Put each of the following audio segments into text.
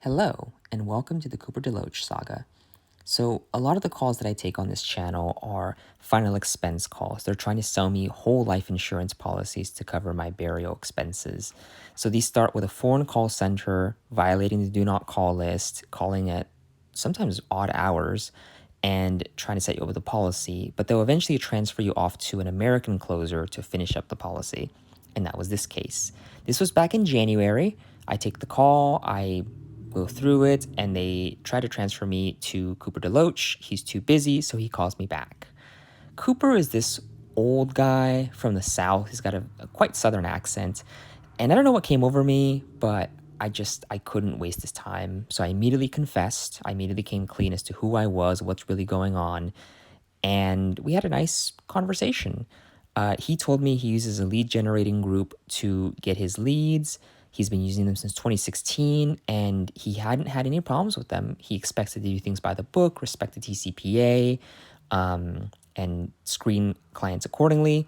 Hello, and welcome to the Deloach Saga. So, a lot of the calls that I take on this channel are final expense calls. They're trying to sell me whole life insurance policies to cover my burial expenses. So, these start with a foreign call center, violating the do not call list, calling at sometimes odd hours, and trying to set you up with a policy. But they'll eventually transfer you off to an American closer to finish up the policy. And that was this case. This was back in January. I take the call, I go through it, and they try to transfer me to Cooper Deloach. He's too busy, so he calls me back. Cooper is this old guy from the South. He's got a quite Southern accent. And I don't know what came over me, but I couldn't waste his time. So I immediately confessed. I immediately came clean as to who I was, what's really going on. And we had a nice conversation. He told me he uses a lead generating group to get his leads. He's been using them since 2016, and he hadn't had any problems with them. He expects to do things by the book, respect the TCPA, and screen clients accordingly.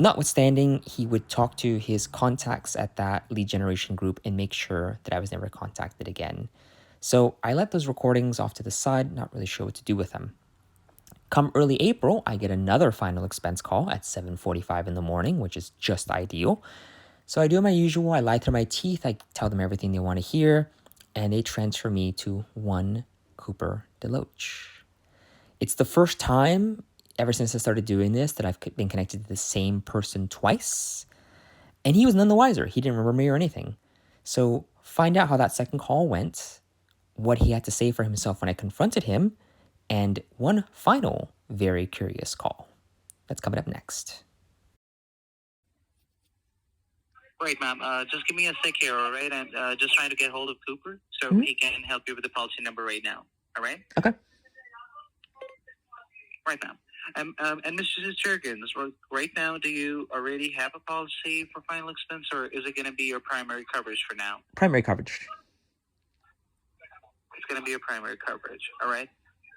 Notwithstanding, he would talk to his contacts at that lead generation group and make sure that I was never contacted again. So I let those recordings off to the side, not really sure what to do with them. Come early April, I get another final expense call at 7:45 in the morning, which is just ideal. So I do my usual. I lie through my teeth. I tell them everything they want to hear, and they transfer me to one Cooper Deloach. It's the first time ever since I started doing this that I've been connected to the same person twice, and he was none the wiser. He didn't remember me or anything. So find out how that second call went, what he had to say for himself when I confronted him, and one final very curious call. That's coming up next. Right, ma'am. Just give me a sec here, all right? I'm just trying to get hold of Cooper so he can help you with the policy number right now, all right? Okay. Right, ma'am. And Mr. Jurgens, right now, do you already have a policy for final expense, or is it going to be your primary coverage for now? Primary coverage. It's going to be your primary coverage, all right?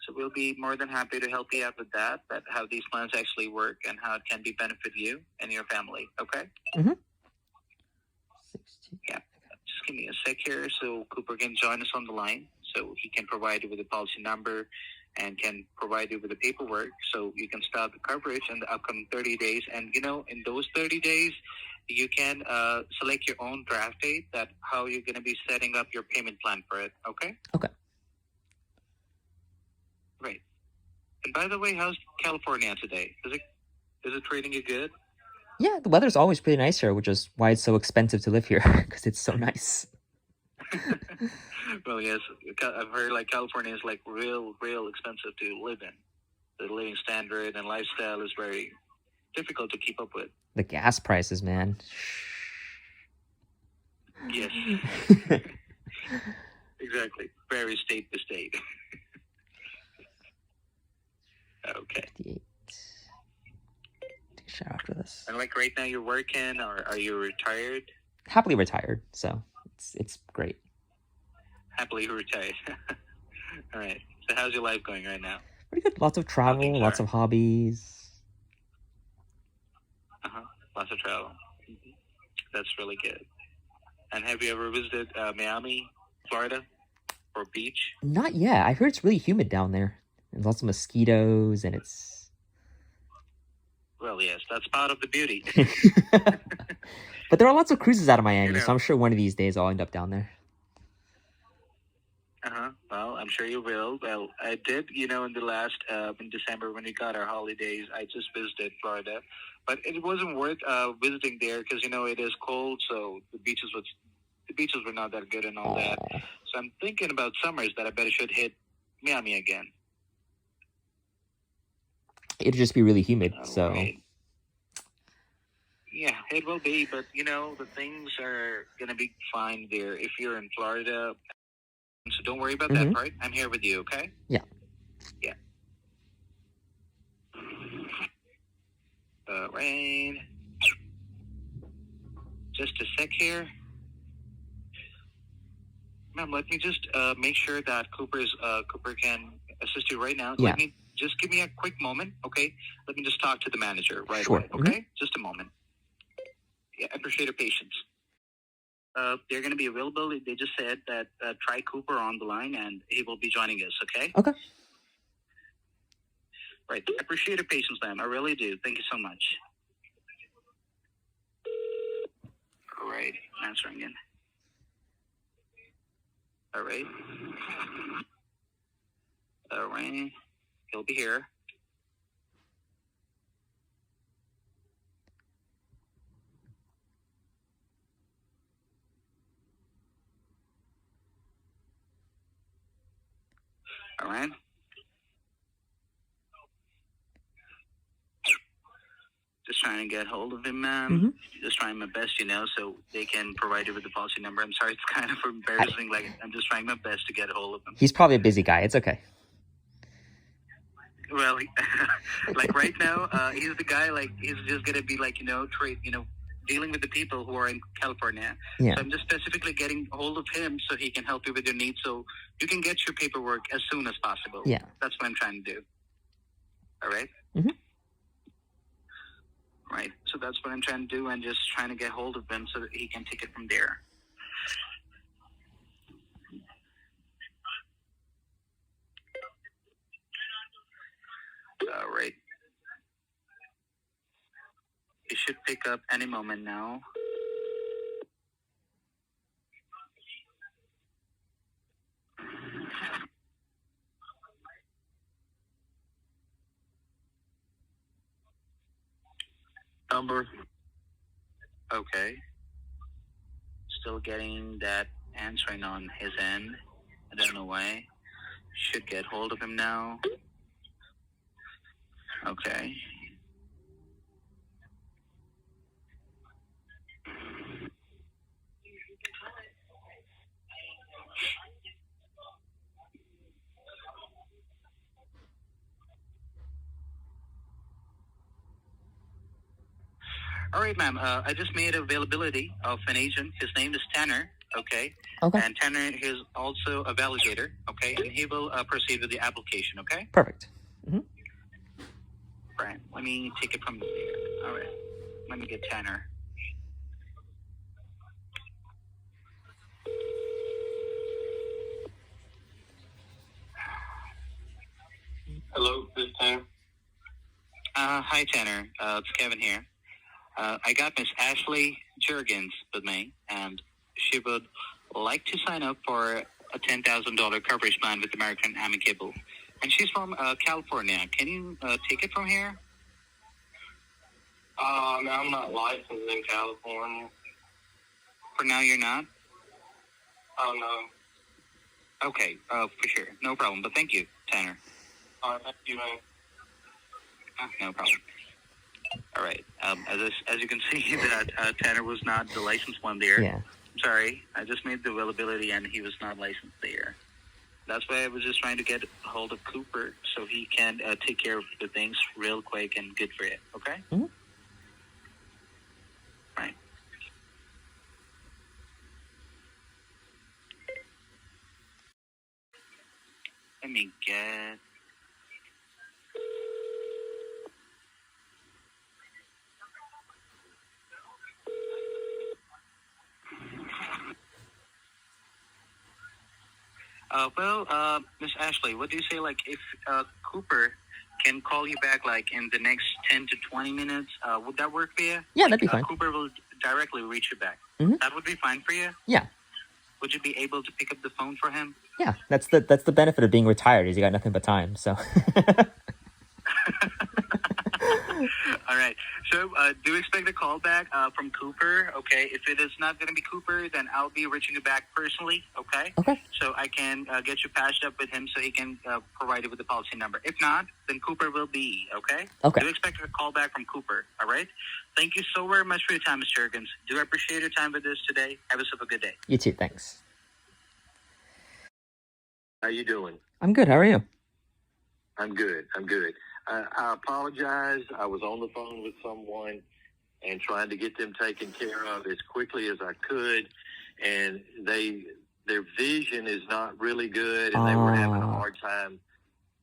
So we'll be more than happy to help you out with that how these plans actually work and how it can benefit you and your family, okay? Mm-hmm. Yeah. Just give me a sec here so Cooper can join us on the line so he can provide you with the policy number and can provide you with the paperwork so you can start the coverage in the upcoming 30 days. And, in those 30 days, you can select your own draft date that how you're going to be setting up your payment plan for it, okay? Okay. Great. And by the way, how's California today? Is it treating you good? Yeah, the weather's always pretty nice here, which is why it's so expensive to live here, because it's so nice. Well, yes, I've heard California is real expensive to live in. The living standard and lifestyle is very difficult to keep up with. The gas prices, man. Yes. Exactly. Very state to state. Okay. 58. Take a shower after this. And right now you're working, or are you retired? Happily retired, so it's great. Happily retired. All right. So how's your life going right now? Pretty good. Lots of travel, lots of hobbies. Lots of travel. Mm-hmm. That's really good. And have you ever visited Miami, Florida, or beach? Not yet. I heard it's really humid down there. There's lots of mosquitoes, and it's... Well, yes, that's part of the beauty. But there are lots of cruises out of Miami, so I'm sure one of these days I'll end up down there. Well, I'm sure you will. Well, I did, in the last, in December when we got our holidays, I just visited Florida. But it wasn't worth visiting there because, it is cold, so the beaches were not that good and all that. So I'm thinking about summers that I better should hit Miami again. It'll just be really humid, so... Right. Yeah, it will be, but, the things are going to be fine there if you're in Florida. So don't worry about that part. I'm here with you, okay? Yeah. Yeah. Rain. Just a sec here. Ma'am, let me just make sure that Cooper can assist you right now. Yeah. Just give me a quick moment, okay? Let me just talk to the manager right Sure. away, okay? Just a moment. Yeah, I appreciate your patience. they're going to be available. They just said that try Cooper on the line, and he will be joining us. Okay. Okay. Right. I appreciate your patience, ma'am. I really do. Thank you so much. All right. Answering in. All right. All right. He'll be here. All right. Just trying to get hold of him, ma'am. Mm-hmm. Just trying my best, so they can provide you with the policy number. I'm sorry, it's kind of embarrassing. Like, I'm just trying my best to get a hold of him. He's probably a busy guy. It's okay. Well, like right now, he's the guy, like, he's just going to be, like, dealing with the people who are in California. Yeah. So I'm just specifically getting hold of him so he can help you with your needs so you can get your paperwork as soon as possible. Yeah. That's what I'm trying to do. All right? Mm-hmm. Right. So that's what I'm trying to do, and just trying to get hold of him so that he can take it from there. All right. He should pick up any moment now. Number. Okay. Still getting that answering on his end. I don't know why. Should get hold of him now. Okay. All right, ma'am. I just made availability of an agent. His name is Tanner. Okay. Okay. And Tanner is also a validator. Okay. And he will proceed with the application. Okay. Perfect. Mm-hmm. Right. Let me take it from there. All right. Let me get Tanner. Hello, this is Tanner. Hi, Tanner. It's Kevin here. I got Miss Ashley Jurgens with me, and she would like to sign up for a $10,000 coverage plan with American Amicable. And she's from California. Can you take it from here? No, I'm not licensed in California. For now, you're not? Oh, no. Okay, for sure. No problem. But thank you, Tanner. All right, thank you, man. No problem. All right. As you can see, that Tanner was not the licensed one there. Yeah. Sorry, I just made the availability, and he was not licensed there. That's why I was just trying to get a hold of Cooper so he can take care of the things real quick and good for it. Okay? Mm-hmm. Right. Let me get... Miss Ashley, what do you say, like, if Cooper can call you back, like, in the next 10 to 20 minutes, would that work for you? Yeah, like, that'd be fine. Cooper will directly reach you back. Mm-hmm. That would be fine for you? Yeah. Would you be able to pick up the phone for him? Yeah, that's the benefit of being retired is you got nothing but time, so. All right. So do expect a call back from Cooper, okay? If it is not going to be Cooper, then I'll be reaching you back personally, okay? Okay. So I can get you patched up with him so he can provide you with the policy number. If not, then Cooper will be, okay? Okay. Do expect a call back from Cooper, all right? Thank you so very much for your time, Mr. Jurgens. Do appreciate your time with us today. Have yourself a good day. You too, thanks. How you doing? I'm good, how are you? I'm good. I apologize. I was on the phone with someone and trying to get them taken care of as quickly as I could, and their vision is not really good, and they were having a hard time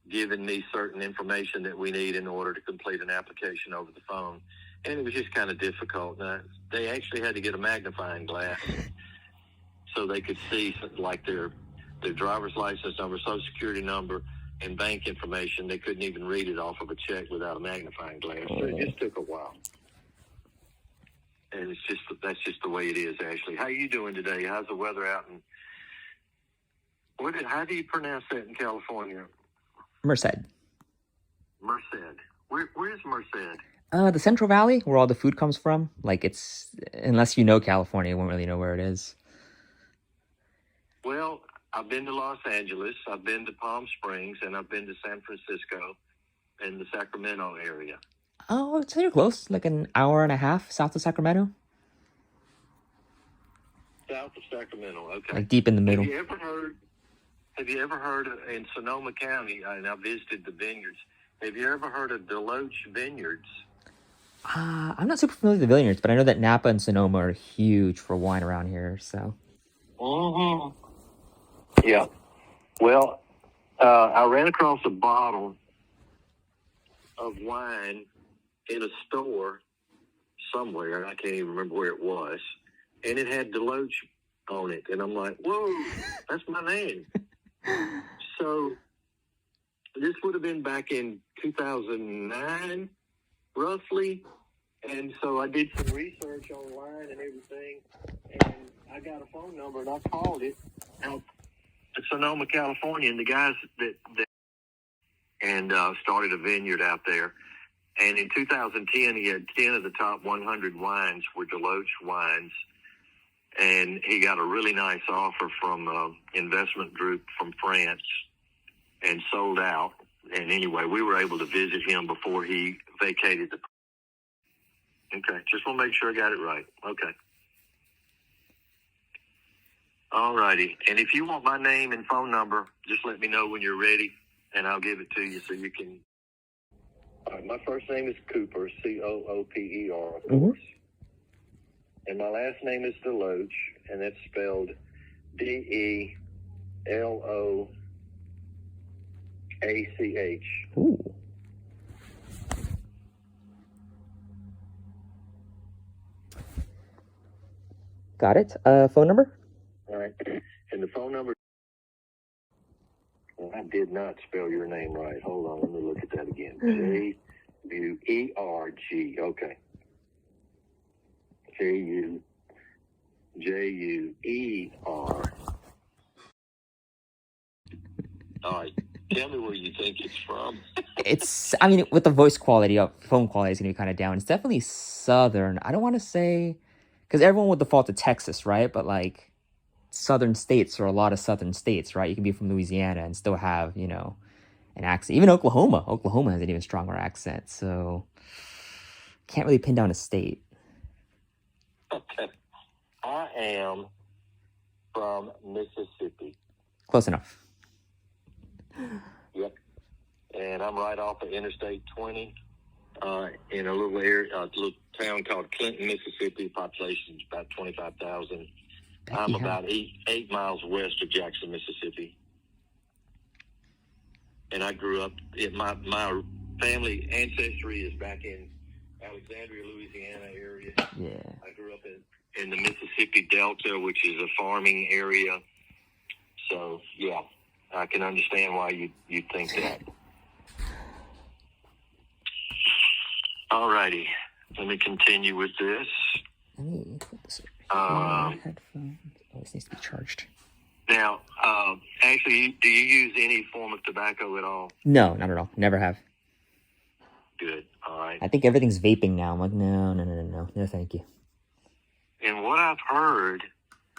giving me certain information that we need in order to complete an application over the phone, and it was just kind of difficult. Now, they actually had to get a magnifying glass so they could see like their driver's license number, social security number, and bank information. They couldn't even read it off of a check without a magnifying glass. So it just took a while. And that's just the way it is, Ashley. How are you doing today? How's the weather out? And how do you pronounce that in California? Merced. Merced. Where's Merced? The Central Valley, where all the food comes from. Like, it's, unless you know California, you won't really know where it is. Well, I've been to Los Angeles, I've been to Palm Springs, and I've been to San Francisco and the Sacramento area. Oh, so you're close, like an hour and a half south of Sacramento. South of Sacramento, okay. Like deep in the middle. Have you ever heard in Sonoma County, and I visited the vineyards, have you ever heard of Deloach Vineyards? I'm not super familiar with the vineyards, but I know that Napa and Sonoma are huge for wine around here, so. Mm-hmm. Yeah. Well, I ran across a bottle of wine in a store somewhere, and I can't even remember where it was, and it had Deloach on it, and I'm like, whoa, that's my name. So this would have been back in 2009, roughly, and so I did some research online and everything, and I got a phone number, and I called it out at Sonoma, California, and the guys that started a vineyard out there. And in 2010, he had 10 of the top 100 wines were Deloach wines. And he got a really nice offer from an investment group from France and sold out. And anyway, we were able to visit him before he vacated the... Okay, just want to make sure I got it right. Okay. All righty. And if you want my name and phone number, just let me know when you're ready, and I'll give it to you so you can... All right, my first name is Cooper, Cooper, of course. And my last name is Deloach, and that's spelled Deloach. Ooh. Got it. Phone number? All right. And the phone number... Well, I did not spell your name right. Hold on, let me look at that again. Juerg. Okay. Juer. All right. Tell me where you think it's from. It's, I mean, with the voice quality, phone quality is going to be kind of down. It's definitely southern. I don't want to say, because everyone would default to Texas, right? But like, southern states or a lot of southern states, right? You can be from Louisiana and still have, you know, an accent. Even Oklahoma has an even stronger accent. So can't really pin down a state. Okay. I am from Mississippi. Close enough. Yep. And I'm right off of Interstate 20 in a little area, a little town called Clinton, Mississippi. Population is about 25,000. I'm about eight miles west of Jackson, Mississippi. And I grew up, my family ancestry is back in Alexandria, Louisiana area. Yeah. I grew up in the Mississippi Delta, which is a farming area. So, yeah, I can understand why you'd think that. All righty. Let me continue with this. Let me put this headphones. Oh, this needs to be charged. Now, actually, do you use any form of tobacco at all? No, not at all. Never have. Good. All right. I think everything's vaping now. I'm like, no, thank you. And what I've heard,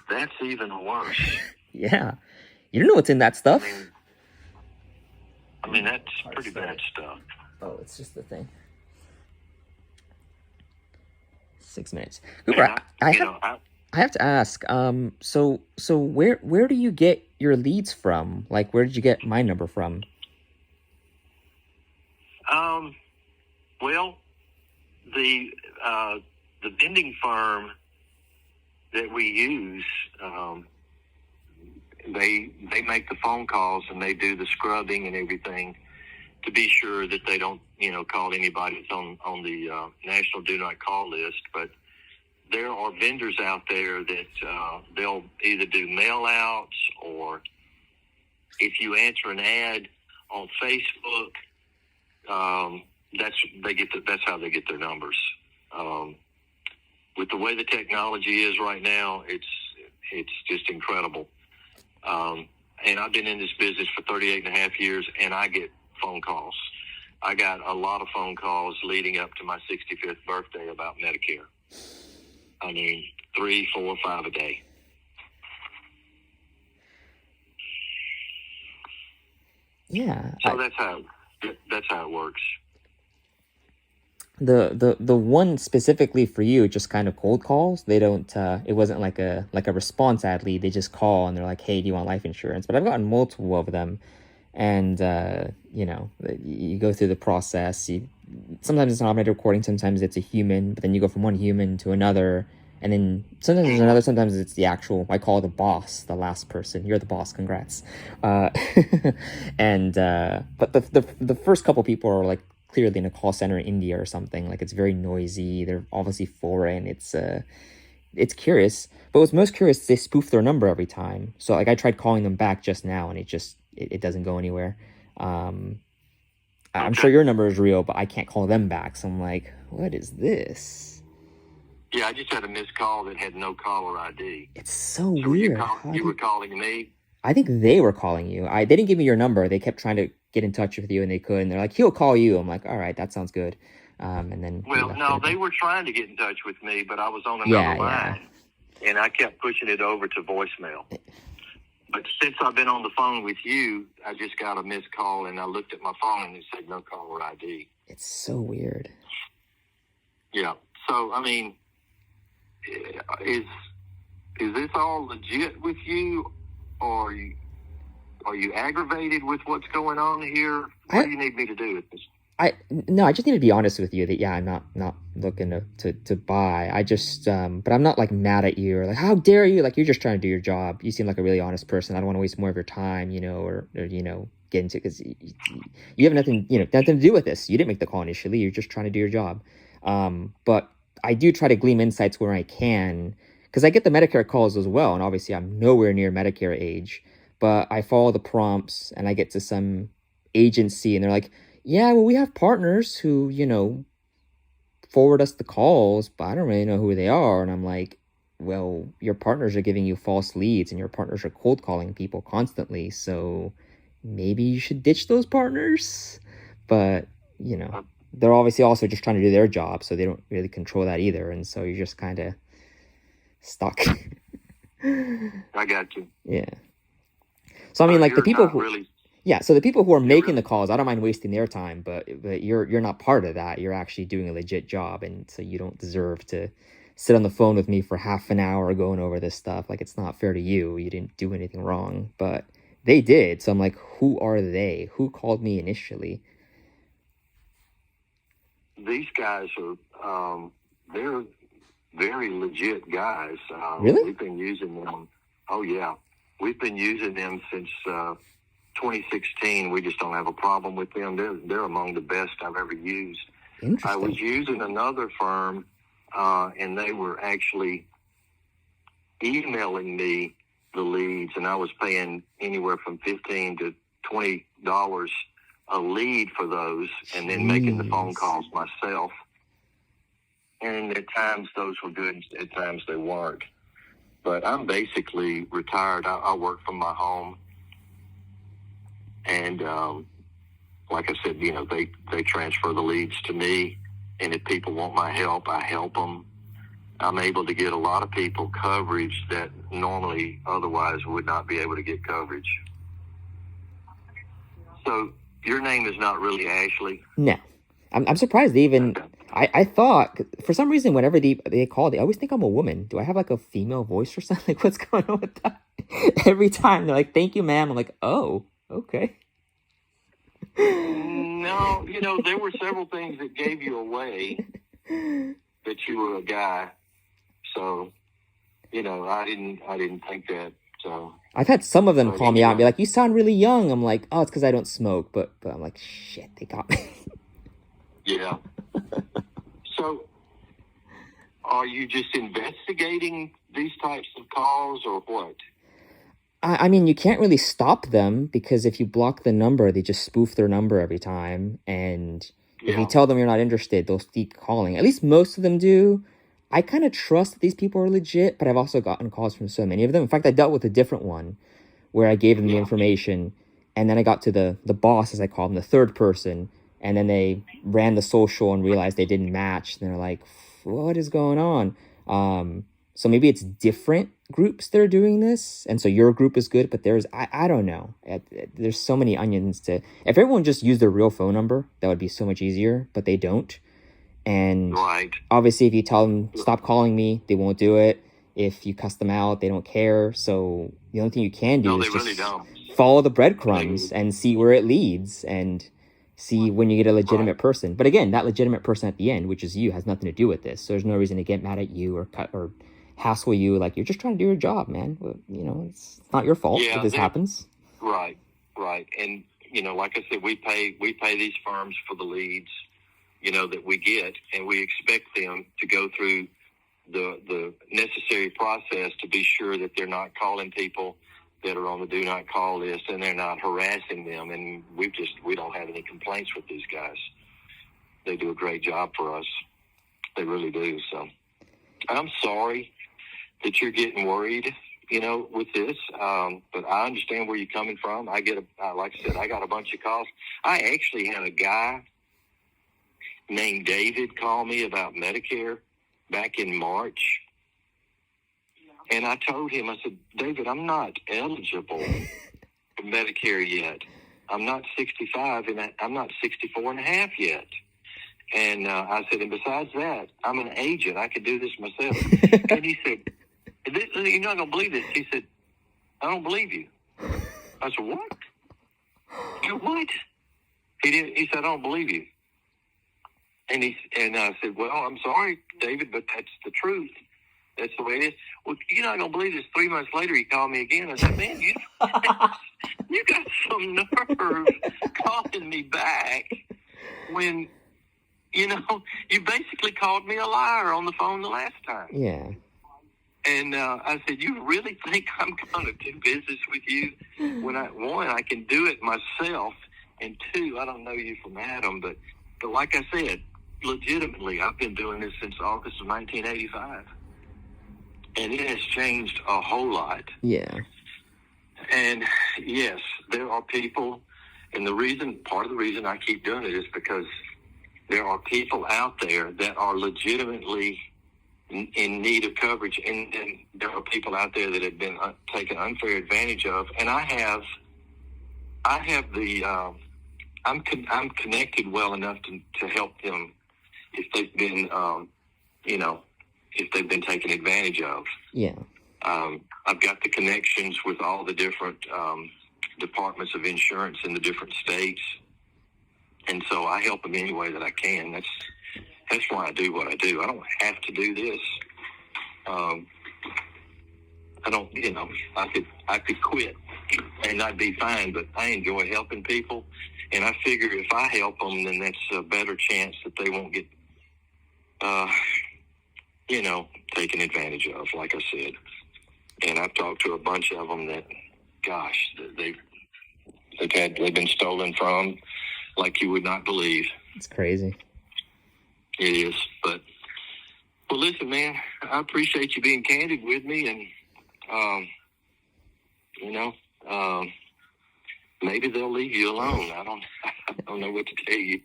that's even worse. Yeah. You don't know what's in that stuff. I mean that's pretty bad stuff. Oh, it's just the thing. 6 minutes. Cooper, I have to ask, so where do you get your leads from? Like, where did you get my number from? Well, the vending firm that we use, they make the phone calls and they do the scrubbing and everything to be sure that they don't, call anybody that's on the national do not call list. But there are vendors out there that they'll either do mail outs, or if you answer an ad on Facebook, that's how they get their numbers. With the way the technology is right now, it's just incredible. And I've been in this business for 38 and a half years, and I get phone calls. I got a lot of phone calls leading up to my 65th birthday about Medicare. I mean, 3, 4, 5 a day. Yeah. So that's how it works. The one specifically for you, just kind of cold calls. They don't. It wasn't like a response ad lead. They just call and they're like, "Hey, do you want life insurance?" But I've gotten multiple of them, and you go through the process. Sometimes it's an automated recording. Sometimes it's a human. But then you go from one human to another, and then sometimes there's another. Sometimes it's the actual. I call it the boss, the last person. You're the boss. Congrats. And but the first couple people are like clearly in a call center in India or something. Like, it's very noisy. They're obviously foreign. It's curious. But what's most curious is they spoof their number every time. So like I tried calling them back just now, and it doesn't go anywhere. I'm sure your number is real, but I can't call them back. So I'm like, what is this? Yeah, I just had a missed call that had no caller ID. It's so weird. You were calling me? I think they were calling you. They didn't give me your number. They kept trying to get in touch with you, and they couldn't. They're like, he'll call you. I'm like, all right, that sounds good. And then they were trying to get in touch with me, but I was on another line, and I kept pushing it over to voicemail. But since I've been on the phone with you, I just got a missed call, and I looked at my phone, and it said no caller ID. It's so weird. Yeah. So, I mean, is this all legit with you, or are you aggravated with what's going on here? What do you need me to do with this? I just need to be honest with you that I'm not looking to buy. I just but I'm not like mad at you or like, how dare you? Like, you're just trying to do your job. You seem like a really honest person. I don't want to waste more of your time, or get into, because you have nothing to do with this. You didn't make the call initially. You're just trying to do your job. But I do try to glean insights where I can, because I get the Medicare calls as well, and obviously I'm nowhere near Medicare age, but I follow the prompts and I get to some agency and they're like, yeah, well, we have partners who, forward us the calls, but I don't really know who they are. And I'm like, well, your partners are giving you false leads and your partners are cold calling people constantly. So maybe you should ditch those partners. But, they're obviously also just trying to do their job, so they don't really control that either. And so you're just kind of stuck. I got you. Yeah. So, I mean, like, the people who... Yeah, so the people who are making the calls, I don't mind wasting their time, but you're not part of that. You're actually doing a legit job, and so you don't deserve to sit on the phone with me for half an hour going over this stuff. Like, it's not fair to you. You didn't do anything wrong, but they did. So I'm like, who are they? Who called me initially? These guys are they're very legit guys. Really? We've been using them. Oh yeah, we've been using them since 2016. We just don't have a problem with them. They're among the best I've ever used. I was using another firm, and they were actually emailing me the leads, and I was paying anywhere from $15 to $20 a lead for those, and then making the phone calls myself. And at times those were good, at times they weren't. But I'm basically retired. I work from my home. And like I said, they transfer the leads to me, and if people want my help, I help them. I'm able to get a lot of people coverage that normally otherwise would not be able to get coverage. So your name is not really Ashley? No. I'm surprised they even... I thought, for some reason, whenever they call, they always think I'm a woman. Do I have like a female voice or something? Like, what's going on with that? Every time they're like, thank you, ma'am. I'm like, oh, okay. No, there were several things that gave you away that you were a guy. So, I didn't think that. So I've had some of them call me out and be like, you sound really young. I'm like, oh, it's because I don't smoke. But I'm like, shit, they got me. Yeah. So are you just investigating these types of calls or what? I mean, you can't really stop them because if you block the number, they just spoof their number every time. And if you tell them you're not interested, they'll keep calling. At least most of them do. I kind of trust that these people are legit, but I've also gotten calls from so many of them. In fact, I dealt with a different one where I gave them the information, and then I got to the boss, as I call him, the third person, and then they ran the social and realized they didn't match. And they're like, what is going on? So maybe it's different groups that are doing this, and so your group is good, but I don't know. There's so many onions to. If everyone just used their real phone number, that would be so much easier, but they don't. And obviously, if you tell them stop calling me, they won't do it. If you cuss them out, they don't care. So the only thing you can do is just follow the breadcrumbs and see where it leads, and see when you get a legitimate person. But again, that legitimate person at the end, which is you, has nothing to do with this. So there's no reason to get mad at you or cut or hassle you. Like, you're just trying to do your job, man. It's not your fault if this happens. Right. And like I said, we pay these firms for the leads, that we get, and we expect them to go through the necessary process to be sure that they're not calling people that are on the do not call list, and they're not harassing them. And we don't have any complaints with these guys. They do a great job for us. They really do. So I'm sorry that you're getting worried, with this. But I understand where you're coming from. Like I said, I got a bunch of calls. I actually had a guy named David call me about Medicare back in March. And I told him, I said, David, I'm not eligible for Medicare yet. I'm not 65 and I'm not 64 and a half yet. And I said, and besides that, I'm an agent. I can do this myself. And he said, you're not going to believe this. He said, I don't believe you. I said, what? You what? He said, I don't believe you. And I said, well, I'm sorry, David, but that's the truth. That's the way it is. Well, you're not going to believe this. 3 months later, he called me again. I said, man, you got some nerve calling me back when, you basically called me a liar on the phone the last time. Yeah. And I said, you really think I'm going to do business with you when I can do it myself, and two, I don't know you from Adam, but like I said, legitimately, I've been doing this since August of 1985. And it has changed a whole lot. Yeah. And yes, there are people, and part of the reason I keep doing it is because there are people out there that are legitimately in need of coverage, and there are people out there that have been taken unfair advantage of. And I have I'm connected well enough to help them if they've been, if they've been taken advantage of. Yeah. I've got the connections with all the different departments of insurance in the different states, and so I help them any way that I can. That's why I do what I do. I don't have to do this. I don't, I could quit and I'd be fine, but I enjoy helping people, and I figure if I help them, then that's a better chance that they won't get, taken advantage of, like I said. And I've talked to a bunch of them that, gosh, they've been stolen from like you would not believe. It's crazy. It is, but well, listen, man, I appreciate you being candid with me, and maybe they'll leave you alone. I don't know what to tell you,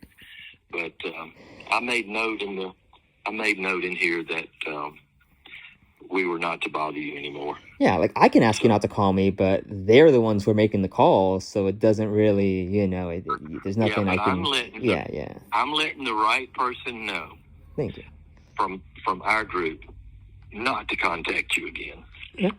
but I made note in here that we were not to bother you anymore. Yeah, like I can ask you not to call me, but they're the ones who are making the calls, so it doesn't really, there's nothing I can. I'm letting the right person know. Thank you. From our group, not to contact you again. Yeah.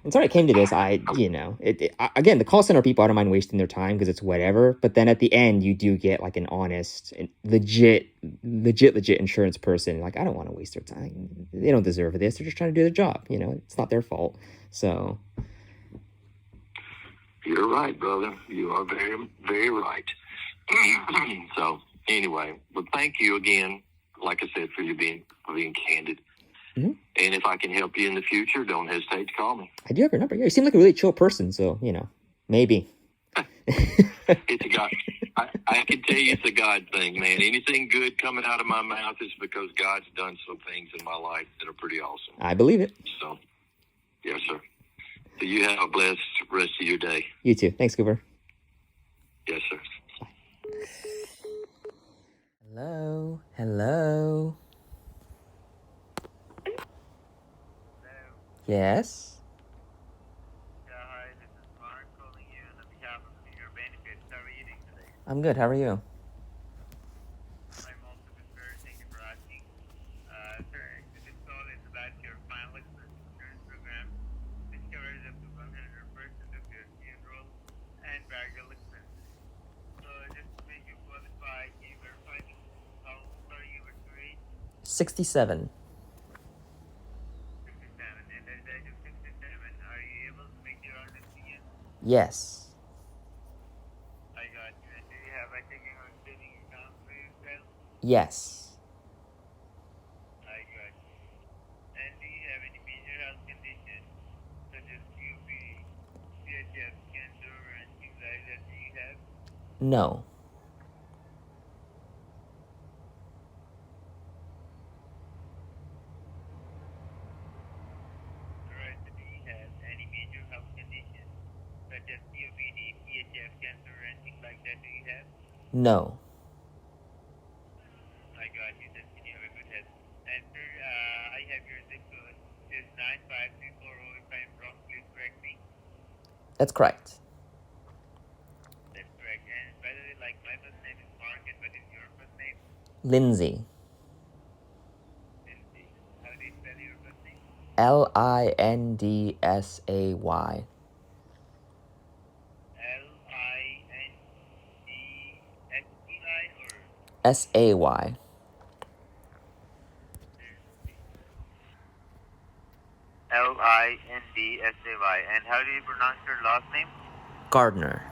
And sorry it came to this. Again, the call center people, I don't mind wasting their time because it's whatever. But then at the end, you do get like an honest, and legit insurance person. Like, I don't want to waste their time. They don't deserve this. They're just trying to do their job. It's not their fault. So. You're right, brother. You are very, very right. So anyway, well, thank you again. Like I said, for being candid. Mm-hmm. And if I can help you in the future, don't hesitate to call me. I do have your number. Yeah, you seem like a really chill person, so, maybe. It's a God. I can tell you it's a God thing, man. Anything good coming out of my mouth is because God's done some things in my life that are pretty awesome. I believe it. So, yes, sir. So you have a blessed rest of your day. You too. Thanks, Cooper. Yes, sir. Hello. Hello. Yes. Yeah, hi, this is Mark calling you on behalf of your benefits. How are you doing today? I'm good. How are you? I'm also good, sir. Thank you for asking. Sir, this call is about your final expense insurance program, which covers up to 100% of your funeral and burial expenses. So, just to make you qualify, can you verify how old are you at your age? 67. 67. And at the age of 67, are you able to make your own decisions? Yes. I got you. And do you have a checking or saving account for yourself? Yes. I got you. And do you have any major health conditions such as COPD, CHF, cancer, or anything like that you have? No. Alright, so do you have any major health conditions such as COPD, CHF, cancer, or anything like that do you have? No. I got you. That's you have a good health. And sir, I have your zip code is 95340. If I'm wrong, please correct me. That's correct. That's correct. And by the way, like my first name is Mark, and what is your first name? Lindsay. Lindsay. How do you spell your first name? Lindsay. Lindsay or Say. Lindsay. And how do you pronounce your last name? Gardner.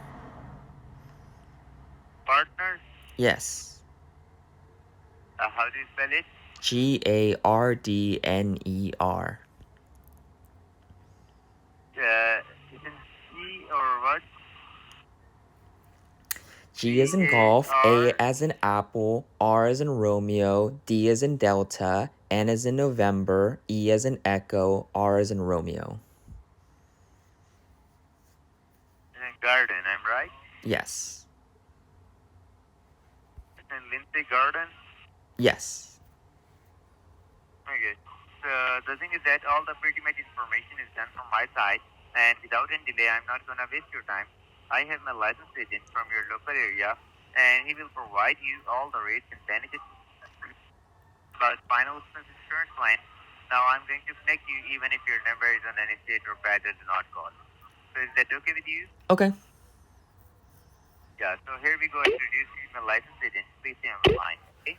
Partner? Yes. How do you spell it? Gardner. Isn't G or what? G as in golf, A as in apple, R as in Romeo, D as in Delta, N as in November, E as in Echo, R as in Romeo. Garden, I'm right? Yes. Isn't Lindsay Garden? Yes. Okay. So the thing is that all the pretty much information is done from my side, and without any delay, I'm not gonna waste your time. I have my licensed agent from your local area, and he will provide you all the rates and benefits about final expense insurance plan. Now I'm going to connect you even if your number is on any state or better do not call. So is that okay with you? Okay. Yeah, so here we go. Introduce you my licensed agent. Please stay on the line. Okay?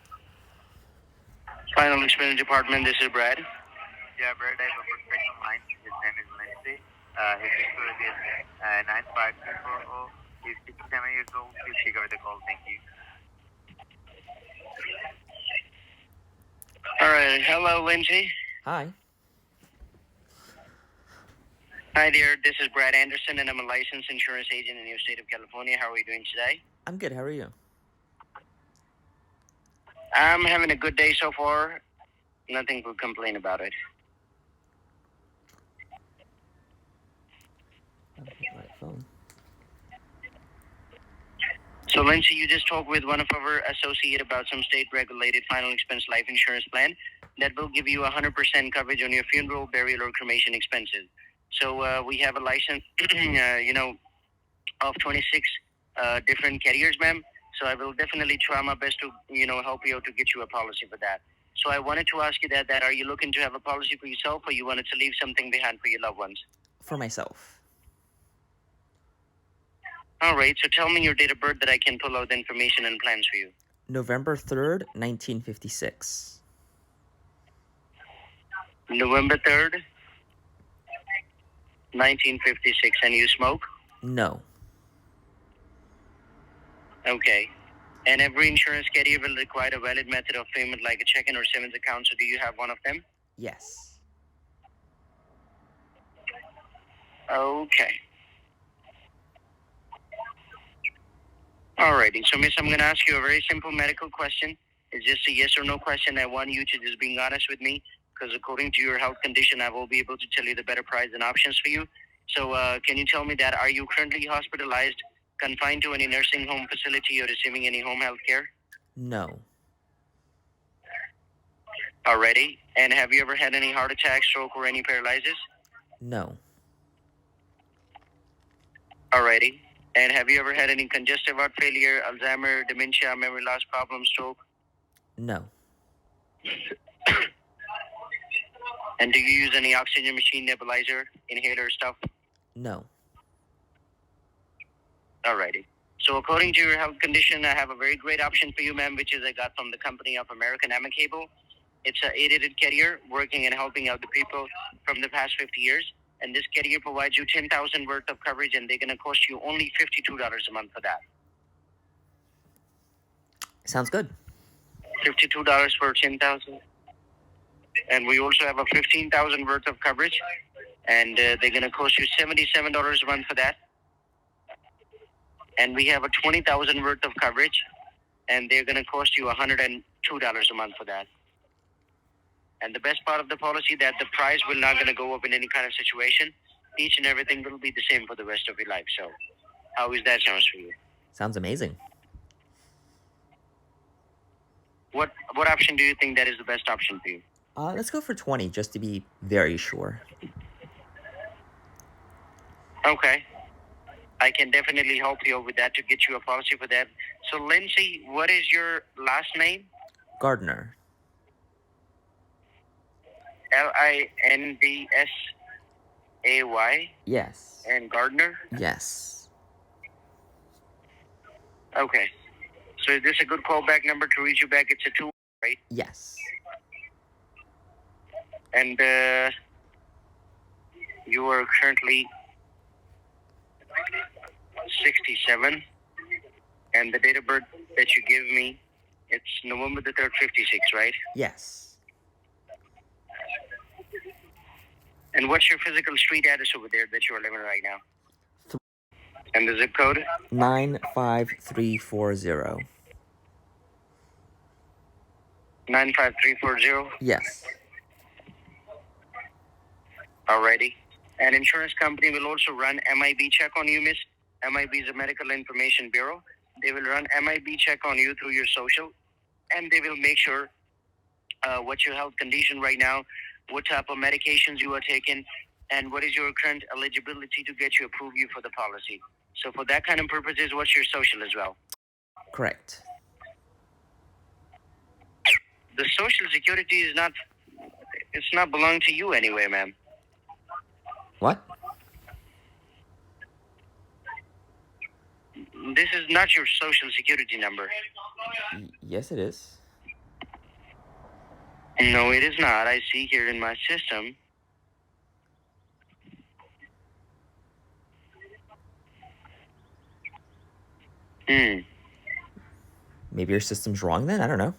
Final expense department, this is Brad. Yeah, Brad, I have a prospect on line. His name is Lindsay. His zip code is 95240. He's 67 years old. Please take over the call. Thank you. All right. Hello, Lindsay. Hi. Hi there. This is Brad Anderson, and I'm a licensed insurance agent in your state of California. How are you doing today? I'm good. How are you? I'm having a good day so far. Nothing to complain about it. My phone. So, Lindsay, you just talked with one of our associate about some state-regulated final expense life insurance plan that will give you 100% coverage on your funeral, burial, or cremation expenses. So, we have a license, of 26 different carriers, ma'am. So, I will definitely try my best to, help you out to get you a policy for that. So, I wanted to ask you that are you looking to have a policy for yourself, or you wanted to leave something behind for your loved ones? For myself. All right, so tell me your date of birth that I can pull out the information and plans for you. November 3rd, 1956. November 3rd, 1956. And you smoke? No. Okay. And every insurance carrier will require a valid method of payment like a checking or savings account. So do you have one of them? Yes. Okay. Alrighty. So, Miss, I'm going to ask you a very simple medical question. It's just a yes or no question. I want you to just being honest with me because according to your health condition, I will be able to tell you the better price and options for you. So, can you tell me that are you currently hospitalized, confined to any nursing home facility, or receiving any home health care? No. Already. And have you ever had any heart attack, stroke, or any paralysis? No. Alrighty. And have you ever had any congestive heart failure, Alzheimer, dementia, memory loss problem, stroke? No. And do you use any oxygen machine, nebulizer, inhaler stuff? No. Alrighty. So according to your health condition, I have a very great option for you, ma'am, which is I got from the company of American Amicable. It's a A-rated carrier working and helping out the people from the past 50 years. And this carrier provides you 10,000 worth of coverage, and they're going to cost you only $52 a month for that. Sounds good. $52 for 10,000. And we also have a 15,000 worth of coverage, and they're going to cost you $77 a month for that. And we have a 20,000 worth of coverage, and they're going to cost you $102 a month for that. And the best part of the policy that the price will not going to go up in any kind of situation. Each and everything will be the same for the rest of your life. So, how is that sounds for you? Sounds amazing. What option do you think that is the best option for you? Let's go for 20 just to be very sure. Okay. I can definitely help you with that to get you a policy for that. So, Lindsay, what is your last name? Gardner. Lindsay. Yes. And Gardner? Yes. Okay. So is this a good callback number to reach you back? It's a 2, right? Yes. And you are currently 67. And the date of birth that you give me, it's November the 3rd, 56, right? Yes. And what's your physical street address over there that you are living right now? And the zip code? 95340. 95340? Yes. Alrighty. An insurance company will also run MIB check on you, miss. MIB is a Medical Information Bureau. They will run MIB check on you through your social, and they will make sure what's your health condition right now, what type of medications you are taking, and what is your current eligibility to get you approved you for the policy. So for that kind of purposes, what's your social as well? Correct. The social security is not, it's not belong to you anyway, ma'am. What? This is not your social security number. Yes, it is. No, it is not. I see here in my system. Maybe your system's wrong then? I don't know.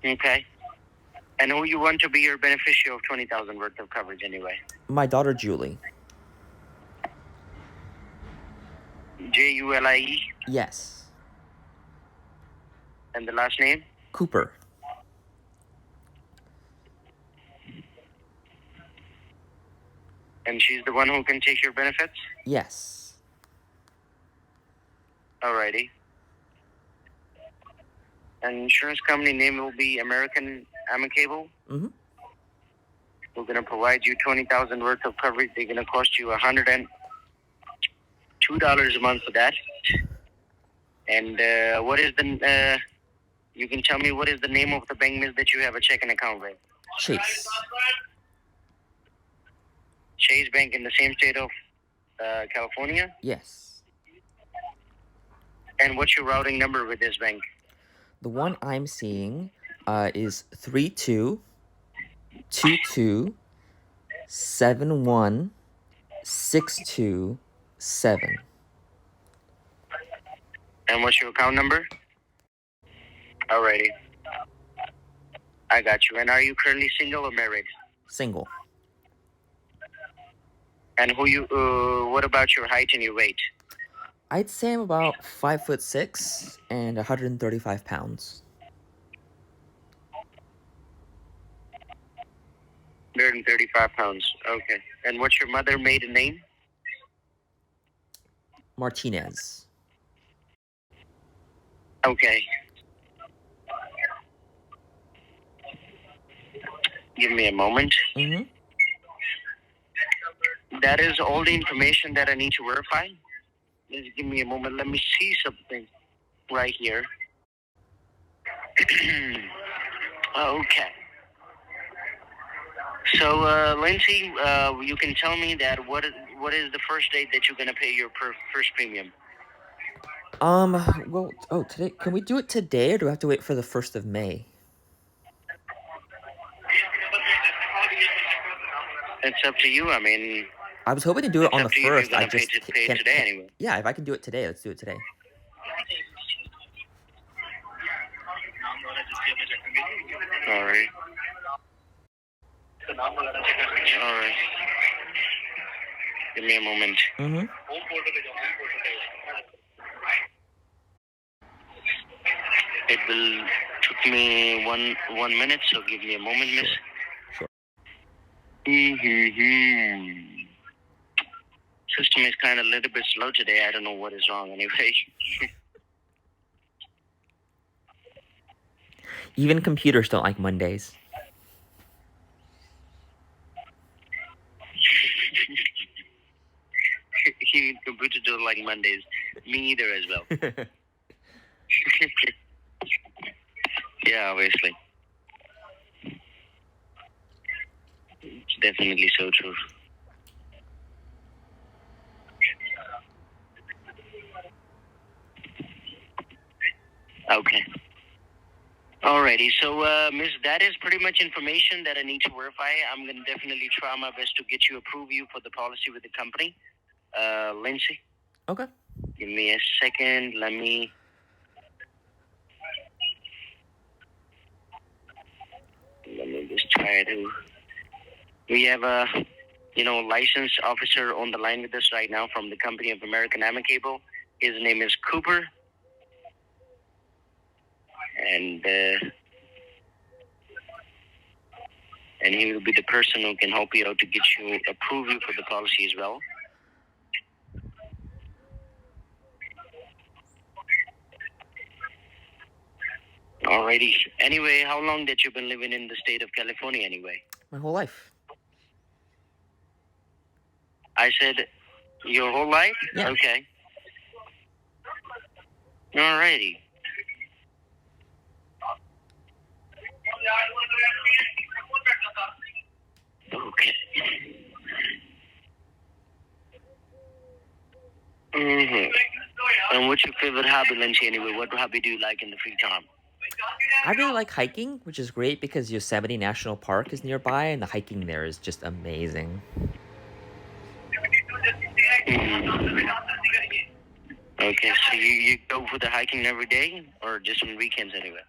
Okay. And who you want to be your beneficiary of 20,000 worth of coverage anyway? My daughter, Julie. Julie? Yes. And the last name? Cooper. And she's the one who can take your benefits? Yes. Alrighty. And insurance company name will be American Amicable. Mm-hmm. We're going to provide you 20,000 worth of coverage. They're going to cost you $102 a month for that. And what is the, you can tell me what is the name of the bank miss that you have a checking account with? Chase. Chase Bank in the same state of California? Yes. And what's your routing number with this bank? The one I'm seeing is 3222716267. And what's your account number? Alrighty. I got you. And are you currently single or married? Single. And what about your height and your weight? I'd say I'm about 5'6" and 135 pounds. 135 pounds. Okay. And what's your mother maiden name? Martinez. Okay. Give me a moment. Mm-hmm. That is all the information that I need to verify. Just give me a moment. Let me see something right here. Okay. So, Lindsay, you can tell me that what is the first date that you're gonna pay your first premium? Well, today, can we do it today or do I have to wait for the 1st of May? It's up to you. I mean, I was hoping to do it it's on up the to you if you're 1st. I gonna pay just it today can't. anyway. Yeah, if I can do it today, let's do it today. All right. All right. Give me a moment. Mm-hmm. It will took me one minute, so give me a moment, miss. Sure. System is kind of a little bit slow today. I don't know what is wrong anyway. Even computers don't like Mondays. Computer don't like Mondays. Me either as well. Yeah, obviously. It's definitely so true. Okay. Alrighty, so Miss, that is pretty much information that I need to verify. I'm gonna definitely try my best to get you approve you for the policy with the company. Lindsay. Okay. Give me a second. Let me just try to. We have a licensed officer on the line with us right now from the company of American Amicable. His name is Cooper, and he will be the person who can help you out to get you approve you for the policy as well. Alrighty. Anyway, how long that you've been living in the state of California anyway? My whole life. I said your whole life? Yeah. Okay. Alrighty. Okay. And what's your favorite hobby, Lindsay, anyway? What hobby do you like in the free time? I really like hiking, which is great because Yosemite National Park is nearby and the hiking there is just amazing. Okay, so you go for the hiking every day or just on weekends anyway?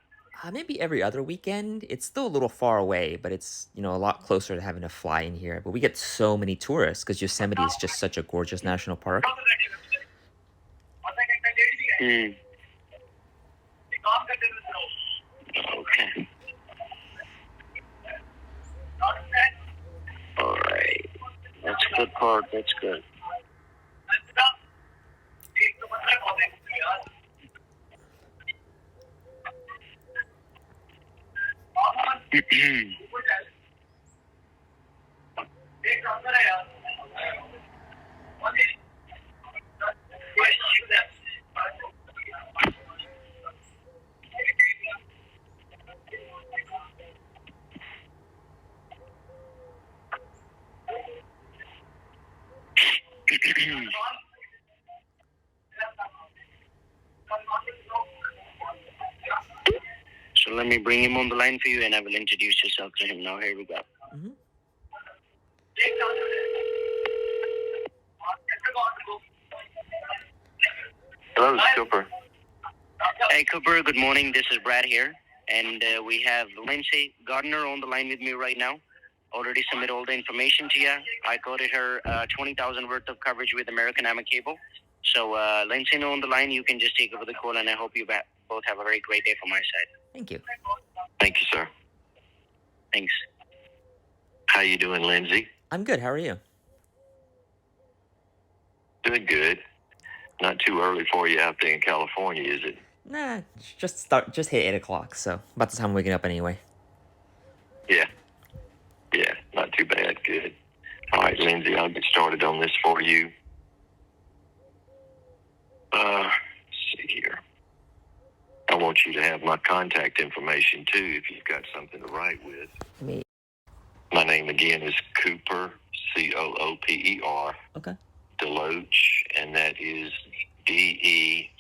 Maybe every other weekend. It's still a little far away, but it's, a lot closer to having to fly in here. But we get so many tourists because Yosemite is just such a gorgeous national park. Okay. All right. That's a good part. That's good. So let me bring him on the line for you, and I will introduce yourself to him now. Here we go. Mm-hmm. Hello, this is Cooper. Hi, Cooper. Good morning. This is Brad here. And we have Lindsay Gardner on the line with me right now. Already submitted all the information to you. I quoted her 20,000 worth of coverage with American Ama Cable. So, Lindsay, on the line, you can just take over the call, and I hope you both have a very great day from my side. Thank you. Thank you, sir. Thanks. How you doing, Lindsay? I'm good. How are you? Doing good. Not too early for you out there in California, is it? Nah, just hit 8 o'clock, so about the time I'm waking up anyway. Yeah. Yeah, not too bad. Good. All right, Lindsay, I'll get started on this for you. Let's see here. I want you to have my contact information, too, if you've got something to write with. Me. My name, again, is Cooper, Cooper. Okay. Deloach, and that is Deloach.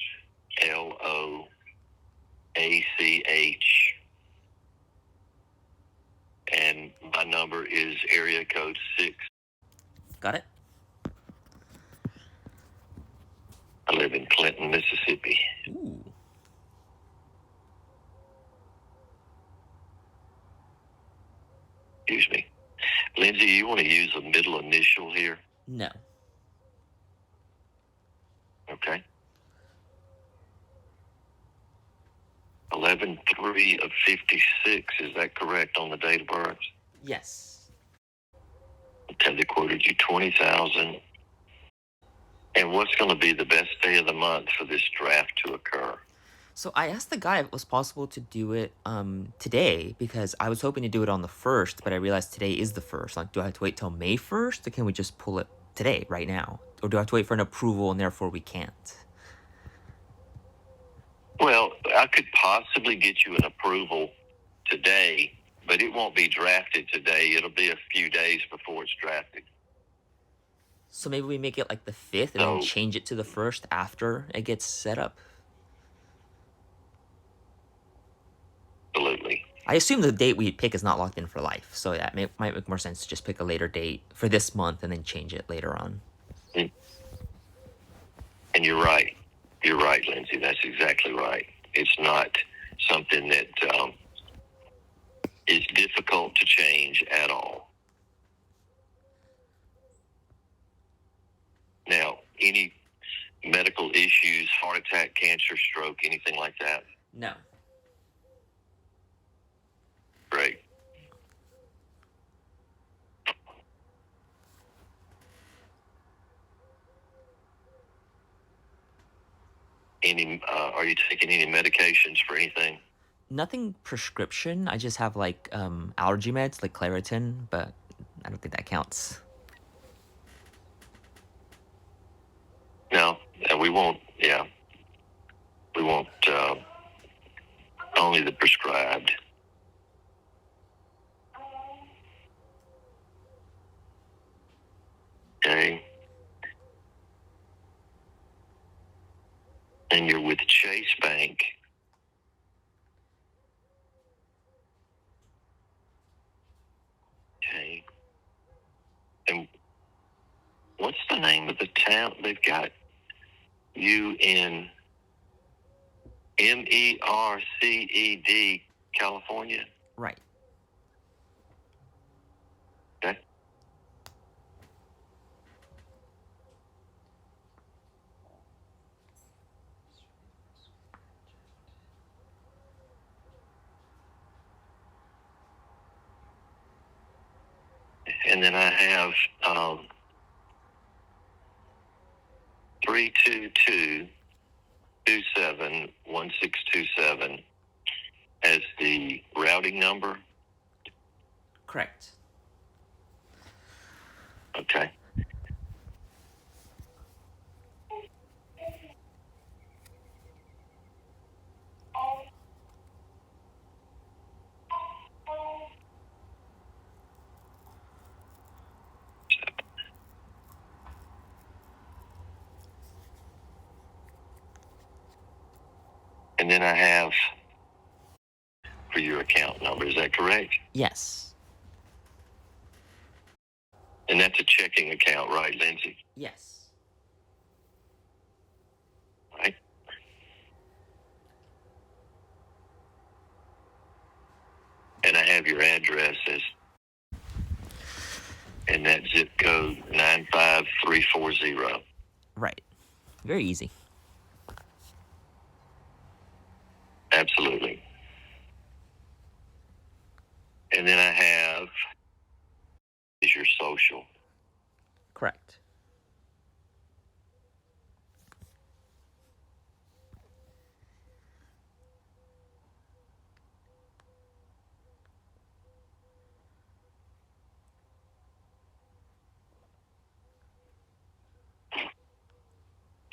And my number is area code 6. Got it? I live in Clinton, Mississippi. Ooh. Excuse me. Lindsay, you want to use a middle initial here? No. Okay. 11/3 of 56, is that correct on the date of birth? Yes. Okay, they quoted you 20,000. And what's going to be the best day of the month for this draft to occur? So I asked the guy if it was possible to do it today because I was hoping to do it on the 1st, but I realized today is the 1st. Like, do I have to wait till May 1st, or can we just pull it today, right now? Or do I have to wait for an approval and therefore we can't? Well, I could possibly get you an approval today, but it won't be drafted today. It'll be a few days before it's drafted. So maybe we make it like the 5th and then change it to the 1st after it gets set up? Absolutely. I assume the date we pick is not locked in for life, so that might make more sense to just pick a later date for this month and then change it later on. And you're right. You're right, Lindsay. That's exactly right. It's not something that is difficult to change at all. Now, any medical issues, heart attack, cancer, stroke, anything like that? No. Great. Are you taking any medications for anything? Nothing prescription. I just have like allergy meds like Claritin, but I don't think that counts. No, we won't. Yeah, we won't. Only the prescribed. Okay. And you're with Chase Bank. Okay. And what's the name of the town? They've got you in Merced, California. Right. Okay. And then I have 322-27-1627 as the routing number. Correct. Okay. And then I have for your account number. Is that correct? Yes. And that's a checking account, right, Lindsay? Yes. Right. have your address as, and that zip code 95340. Right. Very easy. Absolutely. And then I have is your social. Correct.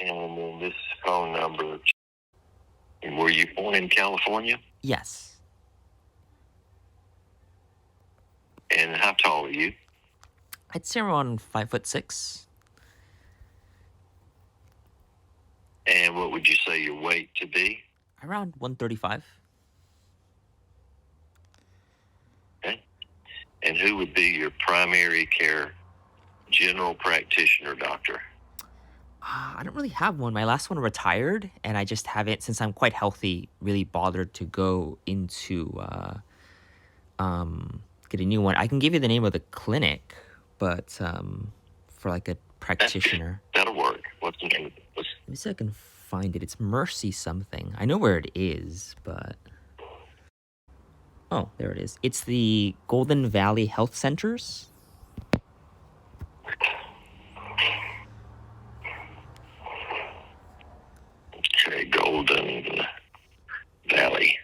And then this phone number. And were you born in California? Yes. And how tall are you? I'd say around 5'6". And what would you say your weight to be? Around 135. Okay. And who would be your primary care general practitioner doctor? I don't really have one. My last one retired, and I just haven't, since I'm quite healthy, really bothered to go into get a new one. I can give you the name of the clinic, but for like a practitioner. That'll work. What's the name of it? Let me see if I can find it. It's Mercy something. I know where it is, but oh, there it is. It's the Golden Valley Health Centers. Okay, Golden Valley.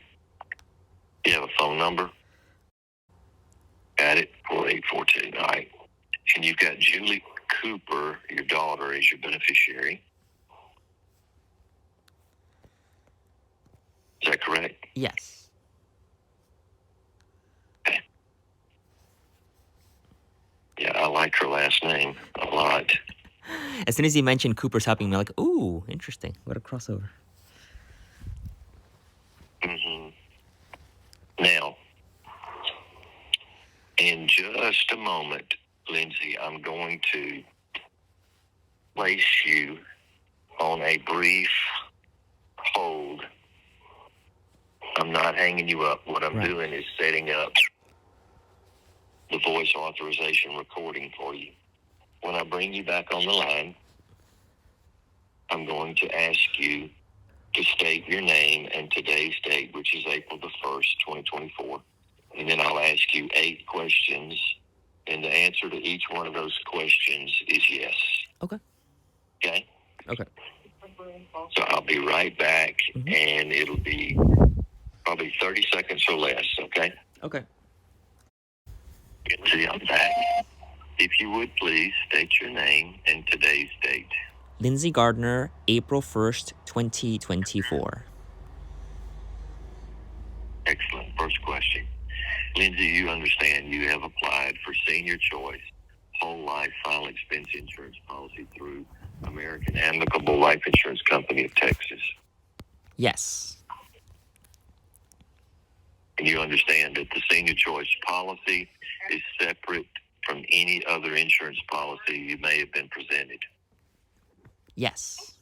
You have a phone number? Got it, 4842. All right. And you've got Julie Cooper, your daughter, as your beneficiary. Is that correct? Yes. Okay. Yeah, I like her last name a lot. As soon as you mentioned Cooper's helping me, like, ooh, interesting. What a crossover. Mm-hmm. Now, in just a moment, Lindsay, I'm going to place you on a brief hold. I'm not hanging you up. What I'm doing is setting up the voice authorization recording for you. When I bring you back on the line, I'm going to ask you to state your name and today's date, which is April the 1st, 2024. And then I'll ask you 8 questions, and the answer to each one of those questions is yes. Okay. Okay? Okay. So I'll be right back, and it'll be probably 30 seconds or less, okay? Okay. See, I'm back. If you would please state your name and today's date. Lindsay Gardner, April 1st, 2024. Excellent. First question. Lindsay, you understand you have applied for Senior Choice Whole Life Final Expense Insurance Policy through American Amicable Life Insurance Company of Texas. Yes. And you understand that the Senior Choice policy is separate from any other insurance policy you may have been presented. Yes.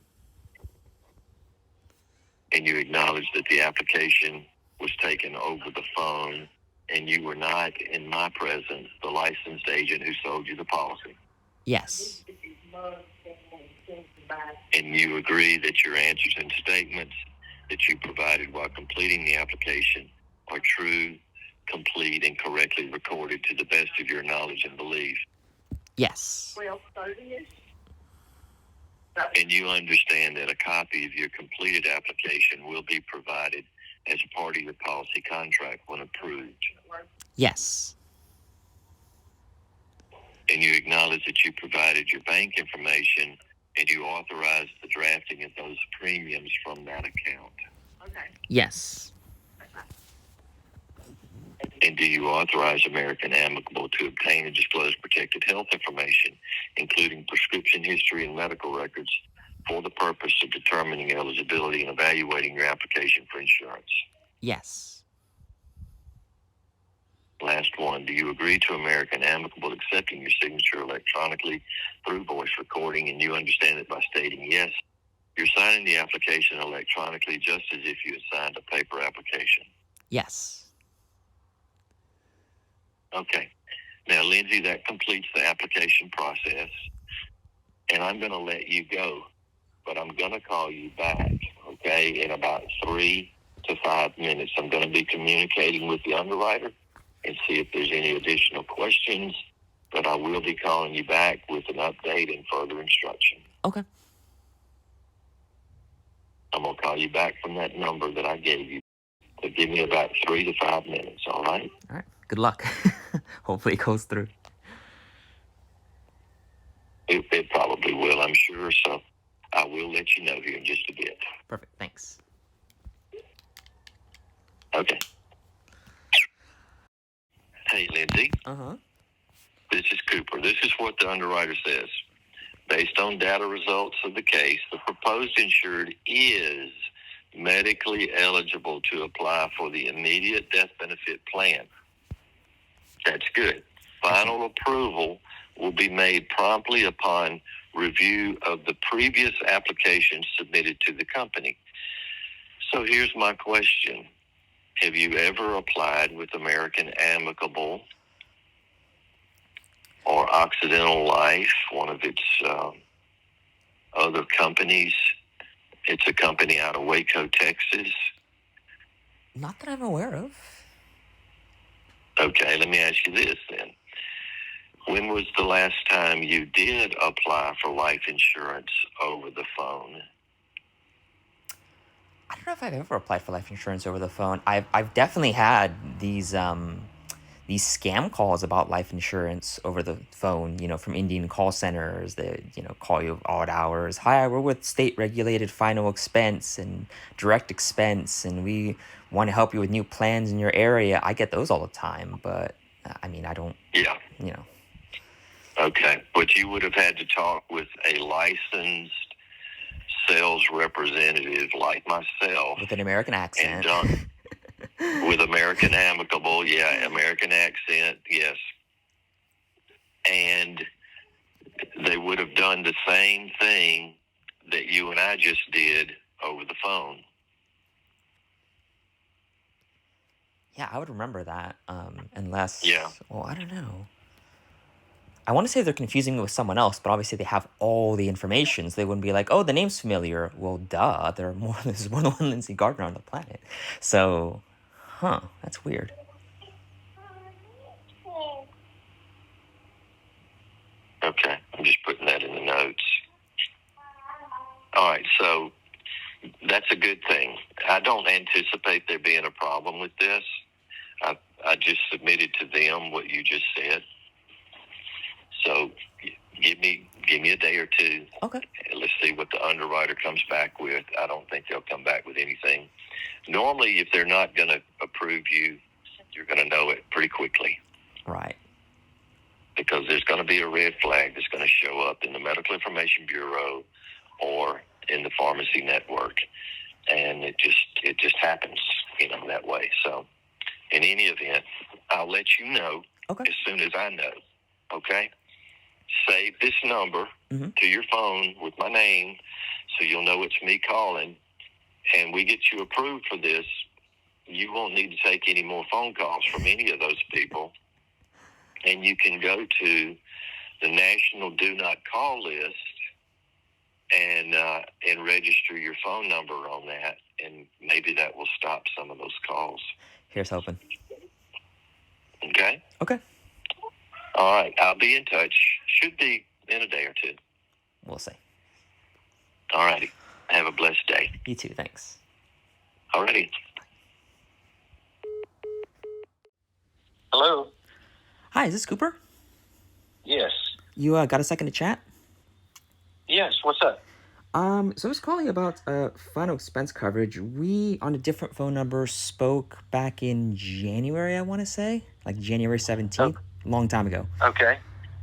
And you acknowledge that the application was taken over the phone and you were not, in my presence, the licensed agent who sold you the policy. Yes. And you agree that your answers and statements that you provided while completing the application are true, complete, and correctly recorded to the best of your knowledge and belief. Yes. And you understand that a copy of your completed application will be provided as a part of your policy contract when approved. Yes. And you acknowledge that you provided your bank information and you authorized the drafting of those premiums from that account. Yes. And do you authorize American Amicable to obtain and disclose protected health information, including prescription history and medical records, for the purpose of determining eligibility and evaluating your application for insurance? Yes. Last one, do you agree to American Amicable accepting your signature electronically through voice recording, and you understand it by stating yes? You're signing the application electronically just as if you had signed a paper application. Yes. Okay. Now, Lindsay, that completes the application process, and I'm going to let you go, but I'm going to call you back, okay, in about 3 to 5 minutes. I'm going to be communicating with the underwriter and see if there's any additional questions, but I will be calling you back with an update and further instruction. Okay. I'm going to call you back from that number that I gave you. So give me about 3 to 5 minutes, all right? All right. Good luck. Hopefully it goes through. It probably will, I'm sure. So I will let you know here in just a bit. Perfect. Thanks. Okay. Hey, Lindsay. Uh-huh. This is Cooper. This is what the underwriter says. Based on data results of the case, the proposed insured is medically eligible to apply for the immediate death benefit plan. That's good. Final approval will be made promptly upon review of the previous application submitted to the company. So here's my question. Have you ever applied with American Amicable or Occidental Life, one of its other companies? It's a company out of Waco, Texas. Not that I'm aware of. Okay, let me ask you this then. When was the last time you did apply for life insurance over the phone? I don't know if I've ever applied for life insurance over the phone. I've definitely had these scam calls about life insurance over the phone, from Indian call centers that, call you odd hours. Hi, we're with state regulated final expense and direct expense, and we want to help you with new plans in your area. I get those all the time, but I mean, I don't, Yeah. Okay, but you would have had to talk with a licensed sales representative like myself. With an American accent. With American Amicable, yeah, American accent, yes. And they would have done the same thing that you and I just did over the phone. Yeah, I would remember that, unless... Yeah. Well, I don't know. I want to say they're confusing me with someone else, but obviously they have all the information, so they wouldn't be like, oh, the name's familiar. Well, duh, there's more than one Lindsay Gardner on the planet. So, that's weird. Okay, I'm just putting that in the notes. All right, so that's a good thing. I don't anticipate there being a problem with this. I just submitted to them what you just said. So give me a day or two. Okay. And let's see what the underwriter comes back with. I don't think they'll come back with anything. Normally, if they're not going to approve you, you're going to know it pretty quickly. Right. Because there's going to be a red flag that's going to show up in the Medical Information Bureau or in the pharmacy network. And it just happens, that way. So in any event, I'll let you know as soon as I know. Okay? Save this number to your phone with my name so you'll know it's me calling, and we get you approved for this. You won't need to take any more phone calls from any of those people, and you can go to the National Do Not Call list and register your phone number on that, and maybe that will stop some of those calls. Here's hoping. Okay? Okay. All right, I'll be in touch. Should be in a day or two. We'll see. All righty. Have a blessed day. You too, thanks. All righty. Hello? Hi, is this Cooper? Yes. You got a second to chat? Yes, what's up? So I was calling about final expense coverage. We, on a different phone number, spoke back in January, I want to say. Like January 17th. Long time ago. Okay.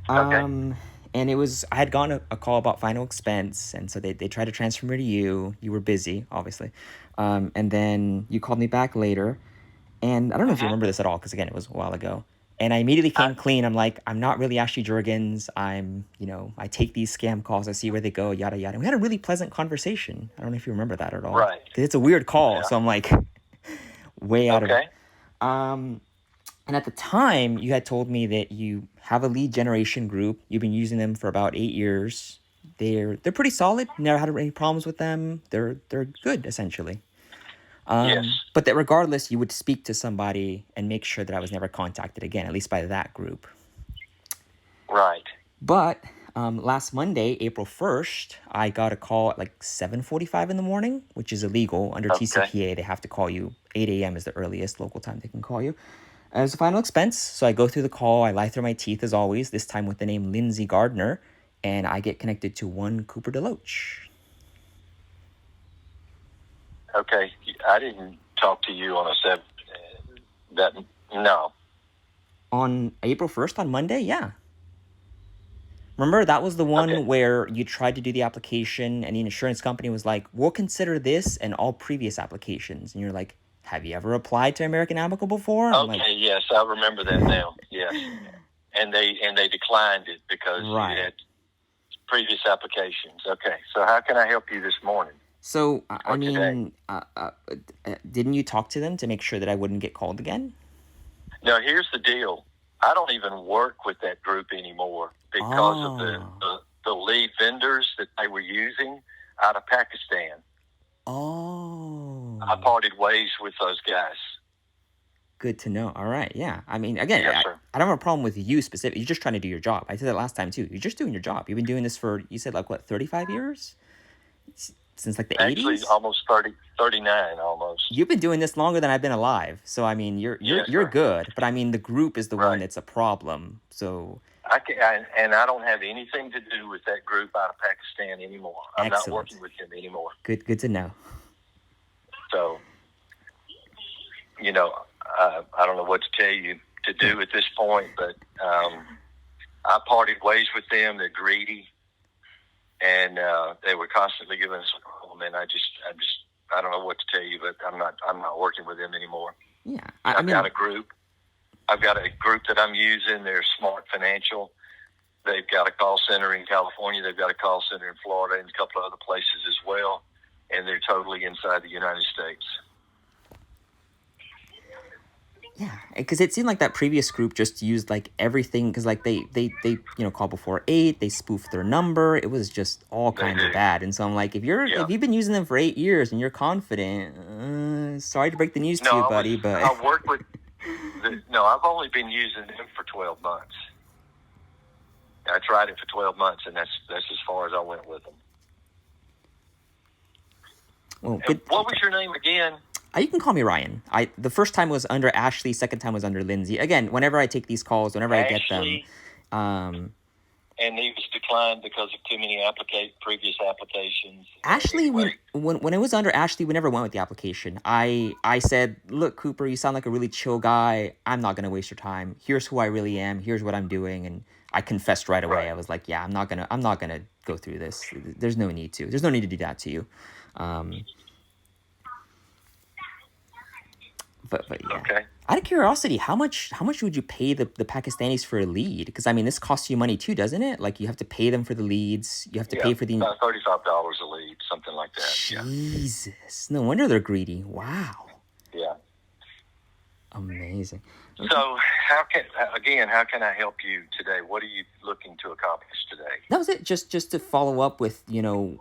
And it was, I had gotten a call about final expense, and so they tried to transfer me to you. You were busy, obviously. And then you called me back later, and I don't know if you remember this at all, because again, it was a while ago. And I immediately came clean. I'm like, I'm not really Ashley Jurgens. I take these scam calls, I see where they go, yada, yada. And we had a really pleasant conversation. I don't know if you remember that at all. Right. 'Cause it's a weird call, so I'm like, way out of it. And at the time, you had told me that you have a lead generation group. You've been using them for about 8 years. They're pretty solid. Never had any problems with them. They're good essentially. Yes. But that regardless, you would speak to somebody and make sure that I was never contacted again, at least by that group. Right. But last Monday, April 1st, I got a call at like 7:45 in the morning, which is illegal under Okay. TCPA. They have to call you. 8 a.m. is the earliest local time they can call you. As a final expense, so I go through the call. I lie through my teeth as always. This time with the name Lindsay Gardner, and I get connected to one Cooper Deloach. Okay. I didn't talk to you on a that. No. On April 1st, on Monday, yeah. Remember, that was the one Okay. where you tried to do the application and the insurance company was like, we'll consider this and all previous applications. And you're like, have you ever applied to American Amicable before? And I'm Okay. like, Yes, I remember that now. Yes. And they declined it because right. you had previous applications. Okay. So how can I help you this morning? So, Or today? didn't you talk to them to make sure that I wouldn't get called again? Now, here's the deal. I don't even work with that group anymore because of the lead vendors that they were using out of Pakistan. Oh. I parted ways with those guys. Good to know. All right. Yeah. I mean, again, Yes, sir. I don't have a problem with you specifically. You're just trying to do your job. I said that last time too. You're just doing your job. You've been doing this for, you said like what, 35 years? Since like the Actually, 80s? almost 39 almost. You've been doing this longer than I've been alive. So, I mean, you're Yes, you're sir. good. But I mean, the group is the one Right. that's a problem. So, I don't have anything to do with that group out of Pakistan anymore. I'm not excellent. working with them anymore. Good to know. So, I don't know what to tell you to do at this point, but I parted ways with them. They're greedy, and they were constantly giving us a problem. And I don't know what to tell you, but I'm not working with them anymore. Yeah. I've got a group that I'm using. They're Smart Financial. They've got a call center in California. They've got a call center in Florida and a couple of other places as well. And they're totally inside the United States. Yeah, because it seemed like that previous group just used like everything because like they call before 8, they spoofed their number. It was just all kinds of bad. And so I'm like, if you've been using them for 8 years and you're confident, sorry to break the news to you, buddy, but I work with. I've only been using them for 12 months. I tried it for 12 months, and that's as far as I went with them. Well, good. What was your name again? You can call me Ryan. The first time was under Ashley. Second time was under Lindsay. Again, whenever I take these calls, whenever I get them, and he was declined because of too many previous applications. Ashley, anyway. when it was under Ashley, we never went with the application. I said, look, Cooper, you sound like a really chill guy. I'm not gonna waste your time. Here's who I really am. Here's what I'm doing, and I confessed right away. Right. I was like, yeah, I'm not gonna go through this. There's no need to. There's no need to do that to you. But yeah. Okay. Out of curiosity, how much would you pay the Pakistanis for a lead? Because I mean, this costs you money too, doesn't it? Like you have to pay them for the leads. You have to pay for the about $35 a lead, something like that. Jesus, yeah. No wonder they're greedy. Wow. Yeah. Amazing. So how can I help you today? What are you looking to accomplish today? That was it. Just to follow up with,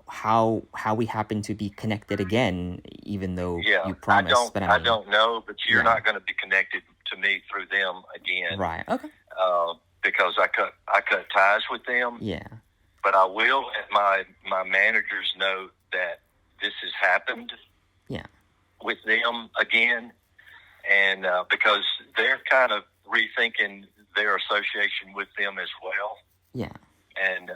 how we happen to be connected again, even though you promised. I don't know, but you're not going to be connected to me through them again. Right. Okay. Because I cut ties with them. Yeah. But I will let my managers know that this has happened. Yeah. With them again. And because they're kind of rethinking their association with them as well. Yeah. And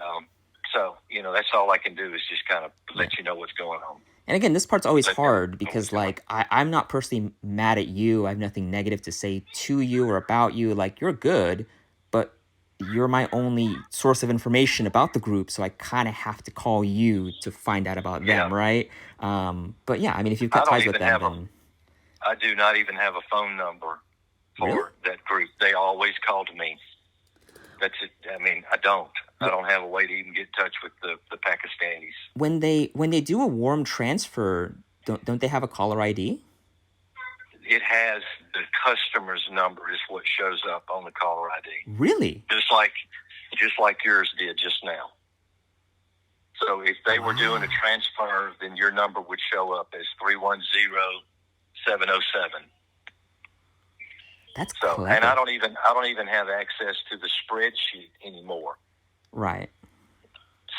so, that's all I can do is just kind of let you know what's going on. And again, this part's always hard because, like, I'm not personally mad at you. I have nothing negative to say to you or about you. Like, you're good, but you're my only source of information about the group, so I kind of have to call you to find out about them, right? But yeah, I mean, if you've got ties with them, then... I do not even have a phone number for that group. They always call to me. That's it. I mean, I don't have a way to even get in touch with the Pakistanis. When they do a warm transfer, don't they have a caller ID? It has the customer customer's number is what shows up on the caller ID. Really? Just like yours did just now. So if they were doing a transfer, then your number would show up as 310707. That's so, clever. and I don't even have access to the spreadsheet anymore. Right.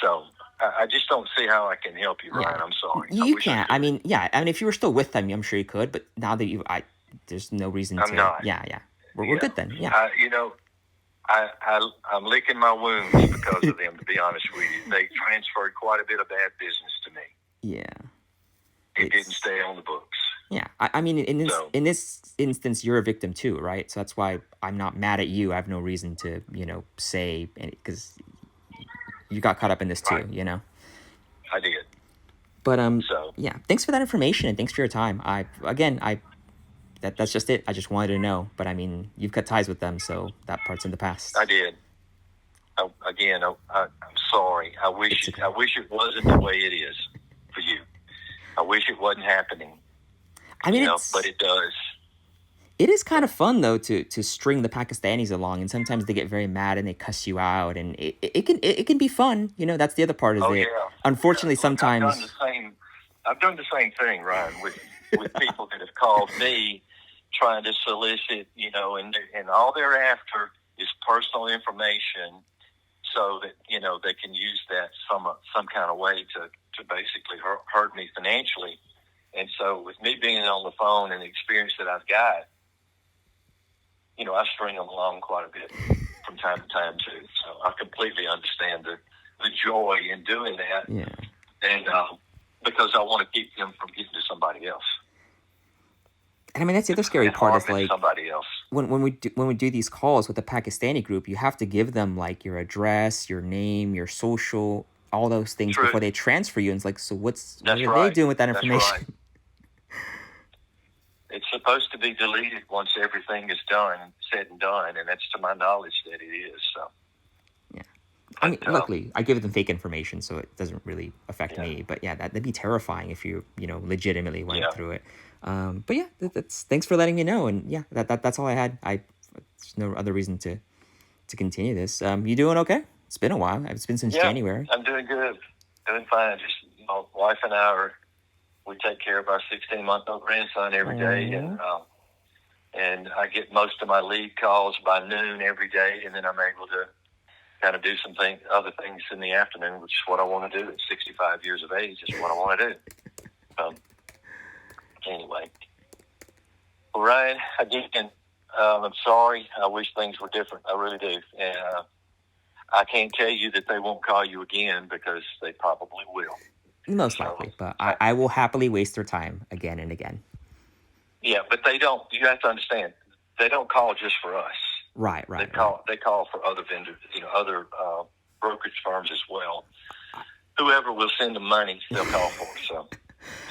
So I just don't see how I can help you, Ryan. Yeah. I'm sorry. You can't. I mean, if you were still with them, I'm sure you could. But now that there's no reason I'm to. not. Yeah. We're good then. Yeah. I'm licking my wounds because of them, to be honest with you. They transferred quite a bit of bad business to me. Yeah. It didn't stay on the books. Yeah. I mean, in this instance, you're a victim too, right? So that's why I'm not mad at you. I have no reason to, say, because you got caught up in this too, Right. I did. But, yeah, thanks for that information and thanks for your time. That's just it. I just wanted to know. But I mean, you've cut ties with them, so that part's in the past. I did. I'm sorry. I wish it wasn't the way it is for you. I wish it wasn't happening. I mean, but it does. It is kind of fun though to string the Pakistanis along, and sometimes they get very mad and they cuss you out, and it can be fun. That's the other part is unfortunately sometimes I've done the same thing, Ryan, with people that have called me trying to solicit, and all they're after is personal information, so that they can use that some kind of way to basically hurt me financially. And so with me being on the phone and the experience that I've got, I string them along quite a bit from time to time too. So I completely understand the joy in doing that. Yeah. And because I want to keep them from getting to somebody else. And I mean, that's the other scary part is like somebody else. When we do these calls with the Pakistani group, you have to give them like your address, your name, your social, all those things before they transfer you. And it's like, so what are they doing with that information? That's right. It's supposed to be deleted once everything is said and done, and that's to my knowledge that it is. So. Yeah. I mean, luckily, I give them fake information, so it doesn't really affect me. But yeah, that'd be terrifying if you legitimately went through it. But yeah, thanks for letting me know. And yeah, that's all I had. There's no other reason to continue this. You doing okay? It's been a while. It's been since January. I'm doing good. Doing fine. Just my wife and I we take care of our 16-month-old grandson every day, and I get most of my lead calls by noon every day, and then I'm able to kind of do other things in the afternoon, which is what I want to do at 65 years of age. Is what I want to do. Anyway, well, Ryan, again, I'm sorry. I wish things were different. I really do, and I can't tell you that they won't call you again because they probably will. Most likely, but I will happily waste their time again and again. Yeah, but they don't. You have to understand, they don't call just for us. Right. They call for other vendors, other brokerage firms as well. Whoever will send them money, they'll call for. So,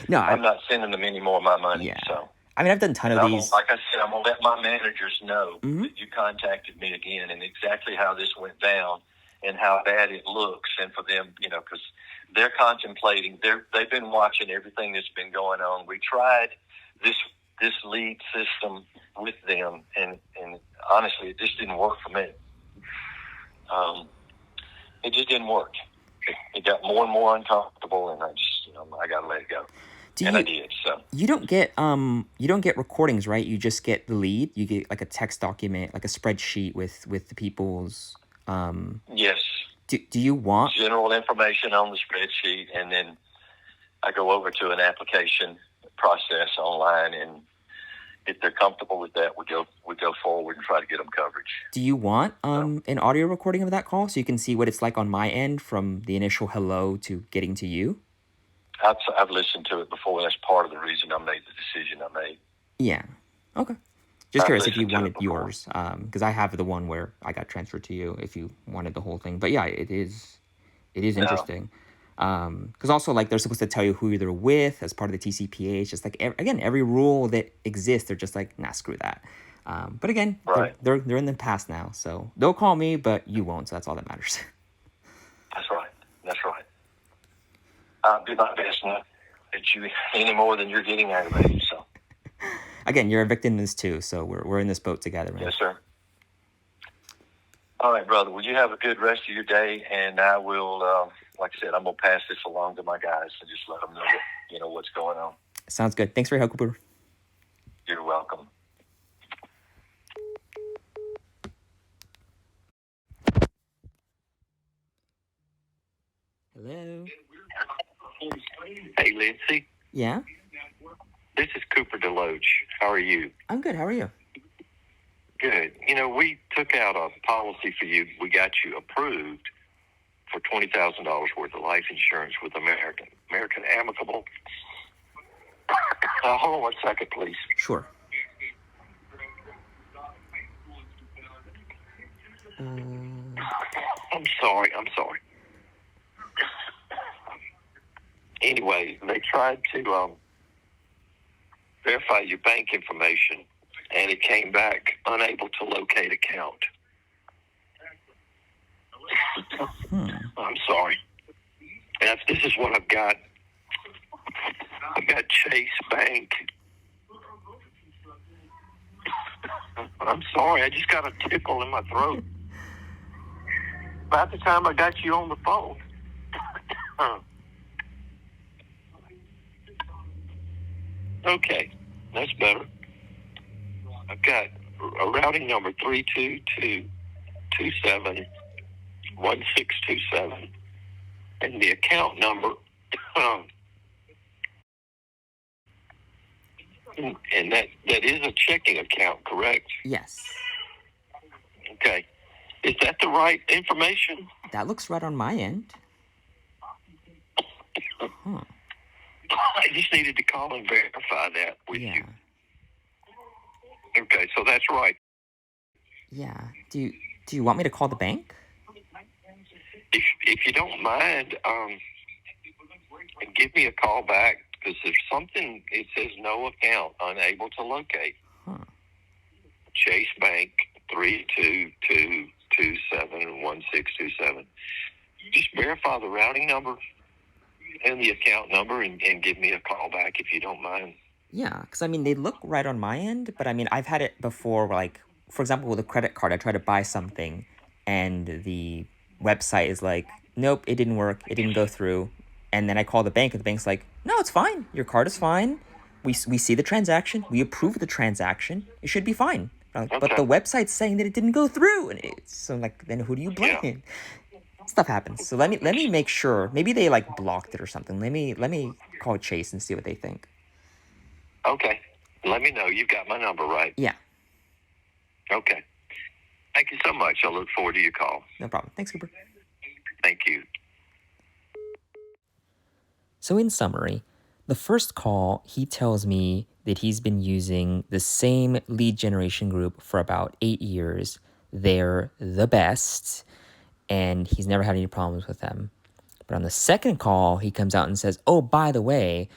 no, I'm not sending them any more of my money. Yeah. So, I mean, I've done a ton of these. Like I said, I'm gonna let my managers know that you contacted me again and exactly how this went down and how bad it looks, and for them, because they're contemplating. They've been watching everything that's been going on. We tried this lead system with them, and honestly, it just didn't work for me. It just didn't work. It got more and more uncomfortable, and I just, I got to let it go. I did. So you don't get recordings, right? You just get the lead. You get like a text document, like a spreadsheet with the people's. Yes. Do you want general information on the spreadsheet, and then I go over to an application process online, and if they're comfortable with that, we go forward and try to get them coverage. Do you want an audio recording of that call so you can see what it's like on my end from the initial hello to getting to you? I've listened to it before. That's part of the reason I made the decision I made. Yeah. Okay. Just curious if you wanted yours, because I have the one where I got transferred to you. If you wanted the whole thing, but yeah, it is interesting. Because also like they're supposed to tell you who they're with as part of the TCPA. It's just like every rule that exists, they're just like, nah, screw that. But again, they're in the past now, so they'll call me, but you won't. So that's all that matters. That's right. I'll do my best not to get you any more than you're getting out of me. So. again, you're a victim in this too, so we're in this boat together, man. Yes, sir. All right, brother. Well, you have a good rest of your day, and I will, like I said, I'm gonna pass this along to my guys and just let them know what's going on. Sounds good. Thanks for your help, Cooper. You're welcome. Hello. Hey, Lindsay. Yeah. This is Cooper Deloach. How are you? I'm good. How are you? Good. We took out a policy for you. We got you approved for $20,000 worth of life insurance with American Amicable. Hold on 1 second, please. Sure. I'm sorry. Anyway, they tried to verify your bank information, and it came back unable to locate account. I'm sorry. And this is what I've got. I've got Chase Bank. I'm sorry. I just got a tickle in my throat. About the time I got you on the phone. Okay, that's better. I've got a routing number 322271627, and the account number, and that is a checking account, correct? Yes. Okay. Is that the right information? That looks right on my end. Huh. I just needed to call and verify that with you. Okay, so that's right. Yeah. Do you want me to call the bank? If you don't mind, give me a call back, because there's something, it says no account, unable to locate. Huh. Chase Bank 322271627. Just verify the routing number and the account number and give me a call back if you don't mind. Yeah, because they look right on my end, but I've had it before, like, for example, with a credit card, I try to buy something and the website is like, nope, it didn't work, it didn't go through. And then I call the bank and the bank's like, no, it's fine, your card is fine. We see the transaction, we approve the transaction, it should be fine. Okay. But the website's saying that it didn't go through, and so then who do you blame? Yeah. Stuff happens. So let me make sure. Maybe they blocked it or something. Let me call Chase and see what they think. Okay. Let me know. You've got my number, right? Yeah. Okay. Thank you so much. I look forward to your call. No problem. Thanks, Cooper. Thank you. So in summary, the first call, he tells me that he's been using the same lead generation group for about 8 years. They're the best, and he's never had any problems with them. But on the second call, he comes out and says, oh, by the way,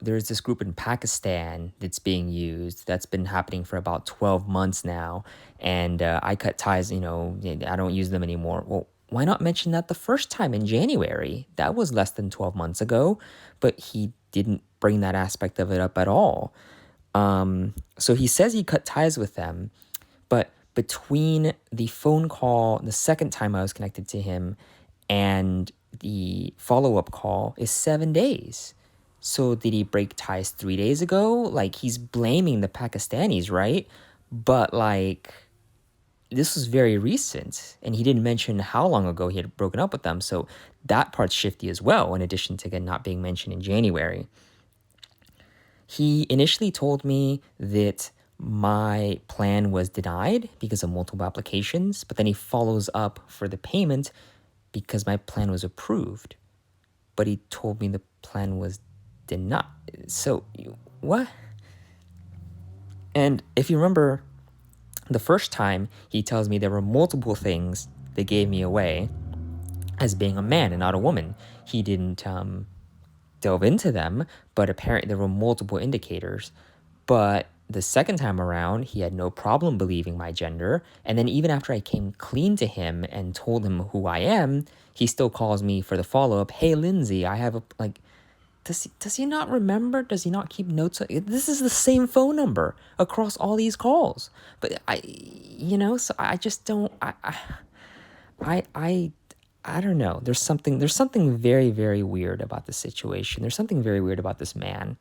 there's this group in Pakistan that's being used. That's been happening for about 12 months now. And I cut ties, I don't use them anymore. Well, why not mention that the first time in January? That was less than 12 months ago. But he didn't bring that aspect of it up at all. So he says he cut ties with them. But between the phone call, the second time I was connected to him, and the follow-up call is 7 days. So did he break ties 3 days ago? He's blaming the Pakistanis, right? But this was very recent, and he didn't mention how long ago he had broken up with them. So that part's shifty as well, in addition to not being mentioned in January. He initially told me that my plan was denied because of multiple applications, but then he follows up for the payment because my plan was approved. But he told me the plan was denied. So, what? And if you remember, the first time he tells me there were multiple things that gave me away as being a man and not a woman. He didn't delve into them, but apparently there were multiple indicators. But the second time around, he had no problem believing my gender. And then even after I came clean to him and told him who I am, he still calls me for the follow-up. Hey, Lindsay, I have does he not remember? Does he not keep notes? This is the same phone number across all these calls. But so I just don't. I I I don't know. There's something very, very weird about the situation. There's something very weird about this man.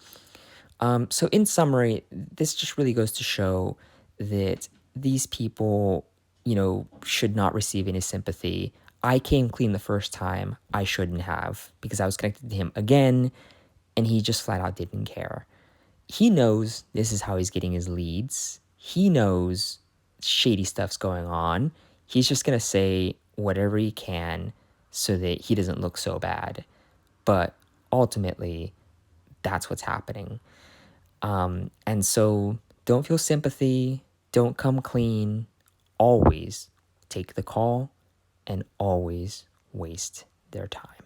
So in summary, this just really goes to show that these people, should not receive any sympathy. I came clean the first time. I shouldn't have, because I was connected to him again, and he just flat out didn't care. He knows this is how he's getting his leads. He knows shady stuff's going on. He's just going to say whatever he can so that he doesn't look so bad. But ultimately, that's what's happening. And so don't feel sympathy. Don't come clean. Always take the call and always waste their time.